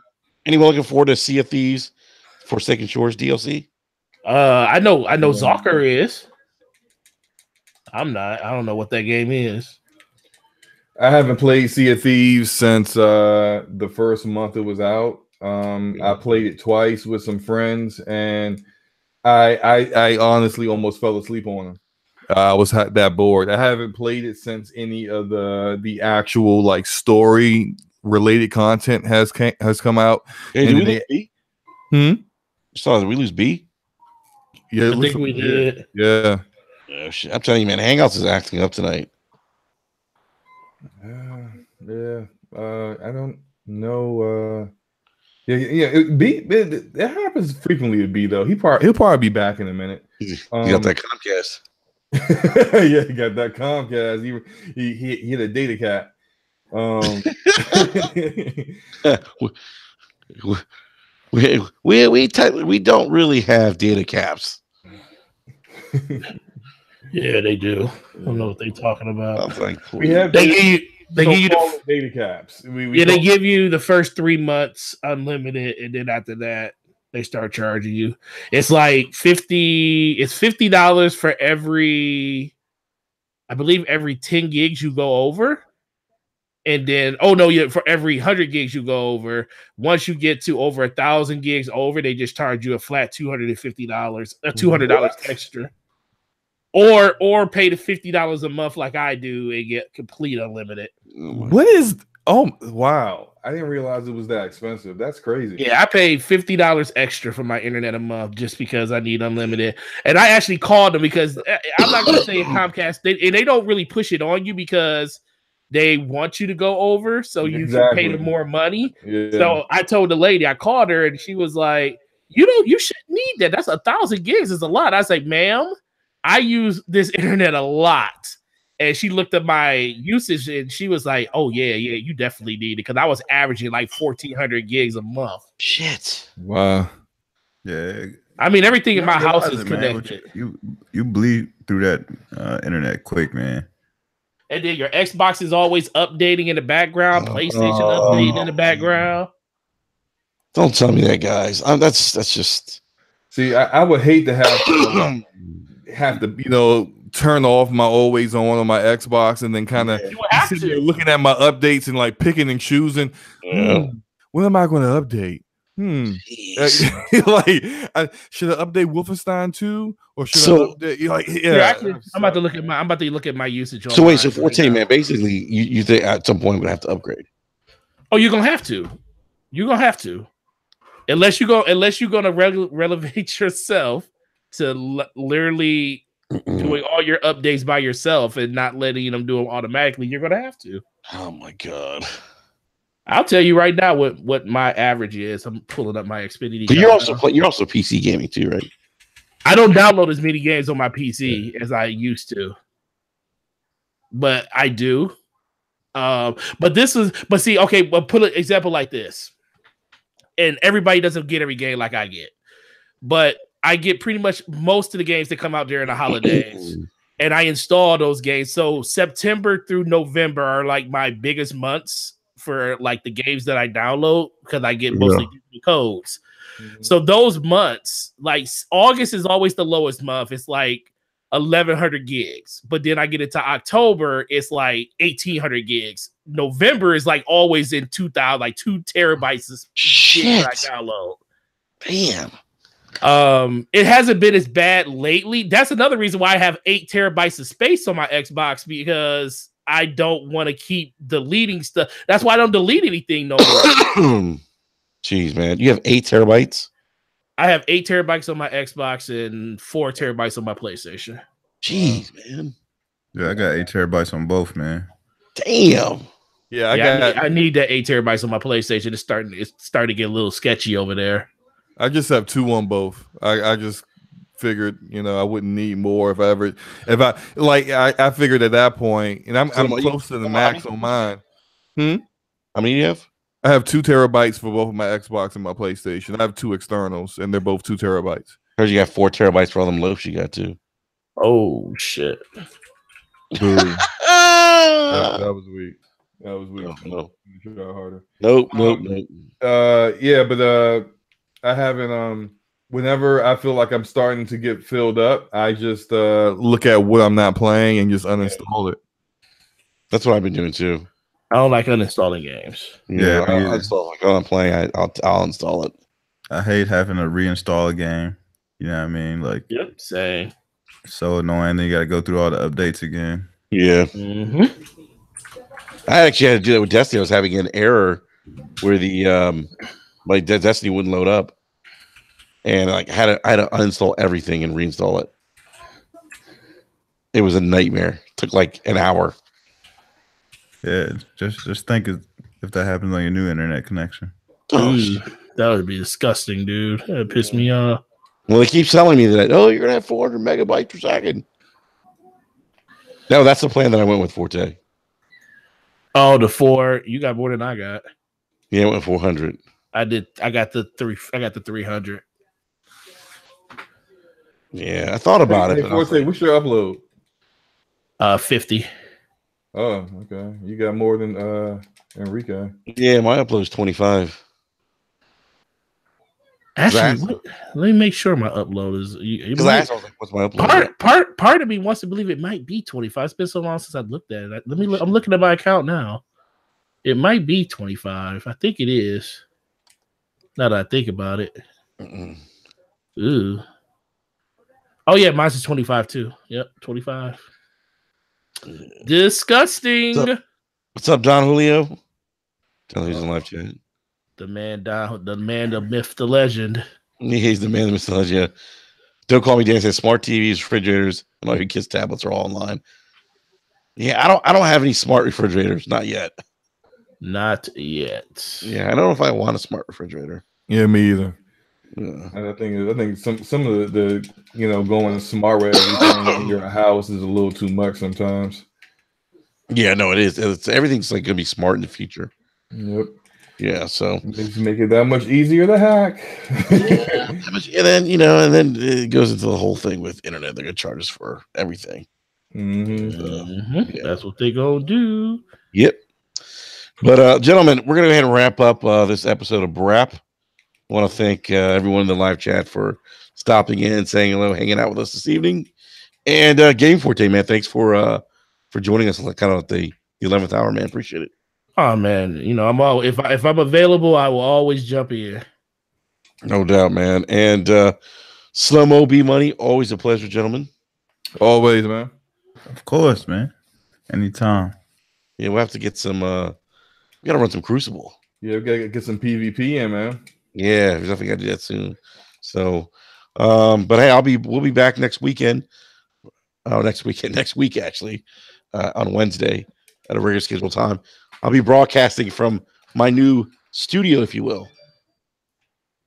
Anyone looking forward to Sea of Thieves Forsaken Shores DLC? I know Zocker is. I'm not. I don't know what that game is. I haven't played Sea of Thieves since the first month it was out. I played it twice with some friends, and I honestly almost fell asleep on them. I was that bored. I haven't played it since any of the actual like story related content has come out. Hey, did we lose B? Hmm? Did we lose B? Yeah, I think we did. Yeah. Oh, shit. I'm telling you, man, Hangouts is acting up tonight. Yeah. I don't know. It happens frequently to B though. He'll probably be back in a minute. You got that Comcast. Yeah, he got that Comcast. He hit a data cap. We don't really have data caps. Yeah, they do. I don't know what they're talking about. We have they give you the data caps. They give you the first 3 months unlimited, and then after that they start charging you. It's like $50. It's $50 for every 10 gigs you go over. And then, for every 100 gigs you go over, once you get to over 1,000 gigs over, they just charge you a flat $250, $200 extra. Or pay the $50 a month like I do and get complete unlimited. What is? Oh wow! I didn't realize it was that expensive. That's crazy. Yeah, I paid $50 extra for my internet a month just because I need unlimited. And I actually called them because I'm not going to say Comcast, they don't really push it on you because they want you to go over, so you can pay them more money. Yeah. So I told the lady, I called her, and she was like, you shouldn't need that. That's 1,000 gigs is a lot. I was like, ma'am, I use this internet a lot. And she looked at my usage, and she was like, oh, yeah, you definitely need it. Because I was averaging like 1,400 gigs a month. Shit. Wow. Yeah. I mean, everything in my house is connected. You bleed through that internet quick, man. And then your Xbox is always updating in the background, PlayStation updating in the background. Don't tell me that, guys. That's just. See, I would hate to have to turn off my always on my Xbox and then kind of looking at my updates and like picking and choosing. When am I going to update? Like, should I update Wolfenstein 2 or should I update? I'm about to look at my usage. So wait, so 14, man. Basically, you think at some point we're gonna have to upgrade? Oh, you're gonna have to. You're gonna have to, unless you're gonna relevate yourself to literally doing all your updates by yourself and not letting them do them automatically. You're gonna have to. Oh my god. I'll tell you right now what my average is. I'm pulling up my Xfinity. But you're also PC gaming too, right? I don't download as many games on my PC as I used to, but I do. But put an example like this, and everybody doesn't get every game like I get, but I get pretty much most of the games that come out during the holidays, and I install those games. So September through November are like my biggest months for like the games that I download because I get mostly the codes. Mm-hmm. So those months, like August is always the lowest month. It's like 1,100 gigs. But then I get into October, it's like 1,800 gigs. November is like always in 2,000, like 2 terabytes of shit I download. Damn. It hasn't been as bad lately. That's another reason why I have 8 terabytes of space on my Xbox, because I don't want to keep deleting stuff. That's why I don't delete anything no more. Jeez, man. You have 8 terabytes? I have 8 terabytes on my Xbox and 4 terabytes on my PlayStation. Jeez, man. Yeah, I got 8 terabytes on both, man. Damn. Yeah, I need that 8 terabytes on my PlayStation. It's starting to get a little sketchy over there. I just have 2 on both. I just figured, I wouldn't need more I figured at that point, and I'm close to the max on mine. How many do you have? I have 2 terabytes for both of my Xbox and my PlayStation. I have 2 externals, and they're both 2 terabytes. Heard you got 4 terabytes for all them loafs you got too. Oh shit! that was weak. That was weak. No. Harder. Nope. Yeah, but I haven't. Whenever I feel like I'm starting to get filled up, I just look at what I'm not playing and just uninstall it. That's what I've been doing too. I don't like uninstalling games. Yeah, I'll install. Like, I'm playing, I'll install it. I hate having to reinstall a game. You know what I mean? Like, yep, same. So annoying. Then you got to go through all the updates again. Yeah. Mm-hmm. I actually had to do that with Destiny. I was having an error where the my Destiny wouldn't load up, and I had to uninstall everything and reinstall it. It was a nightmare. It took like an hour. Yeah, just think if that happens on your new internet connection. Oh, that would be disgusting, dude. That pissed me off. Well, they keep telling me that, you're gonna have 400 megabytes per second. No, that's the plan that I went with, Forte. Oh, the 4. You got more than I got. Yeah, I went 400. I did. I got the 300. Yeah, I thought about it. Forte, what's your upload? 50. Oh, okay. You got more than Enrique. Yeah, my upload is 25. Actually, let me make sure my upload is. What's my upload? Part of me wants to believe it might be 25. It's been so long since I looked at it. I'm looking at my account now. It might be 25. I think it is. Now that I think about it. Ooh. Oh yeah, mine's is 25 too. Yep, 25. Disgusting. What's up, Don Julio? Tell him he's in live chat. The man, the myth, the legend. He's the man, the myth, the legend. Don't call me Dan. Says smart TVs, refrigerators, and all your kids' tablets are all online. Yeah, I don't have any smart refrigerators, not yet. Not yet. Yeah, I don't know if I want a smart refrigerator. Yeah, me either. Yeah. And I think some of the going smart with everything in your house is a little too much sometimes. Yeah, no, it is. Everything's like gonna be smart in the future. Yep. Yeah, so just make it that much easier to hack. and then it goes into the whole thing with internet. They're gonna charge us for everything. Mm-hmm. That's what they gonna do. Yep. But gentlemen, we're gonna go ahead and wrap up this episode of BRAP. I want to thank everyone in the live chat for stopping in, saying hello, hanging out with us this evening. And Game Forte, man, thanks for joining us kind of at the 11th hour, man. Appreciate it. Oh man, I'm all if I'm available, I will always jump in. No doubt, man. And Slow Mo B Money, always a pleasure, gentlemen. Always, man. Of course, man. Anytime. Yeah, we'll have to get some. We gotta run some Crucible. Yeah, we gotta get some PvP in, man. Yeah, we definitely gotta do that soon. So, but hey, we'll be back next weekend. Next week actually, on Wednesday at a regular scheduled time. I'll be broadcasting from my new studio, if you will,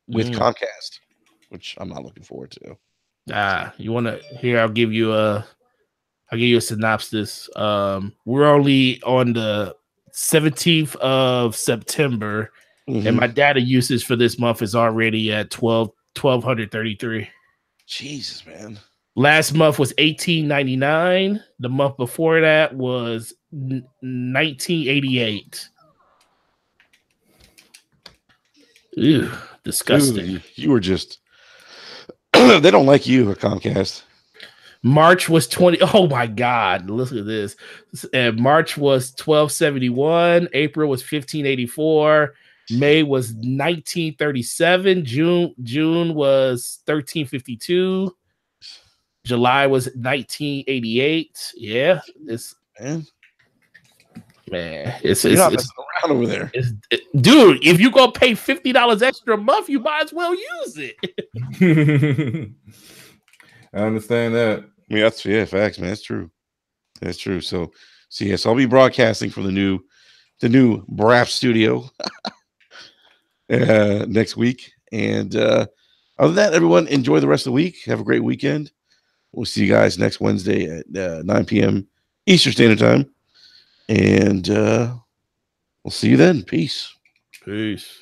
with Comcast, which I'm not looking forward to. You want to hear? I'll give you a synopsis. We're only on the 17th of September, and my data usage for this month is already at 1,233. Jesus, man. Last month was $18.99. The month before that was $19.88. Ew, disgusting. Dude, you were just they don't like you at Comcast. March was 20. Oh my God. Listen to this. And March was 1271. April was 1584. May was 1937. June was 1352. July was 1988. Yeah. This man. Man, You're not messing around over there. Dude, if you gonna pay $50 extra a month, you might as well use it. I understand that. I mean, that's facts, man. That's true. That's true. So yes, I'll be broadcasting from the new Brap studio next week. And other than that, everyone enjoy the rest of the week. Have a great weekend. We'll see you guys next Wednesday at 9 p.m. Eastern Standard Time. And we'll see you then. Peace. Peace.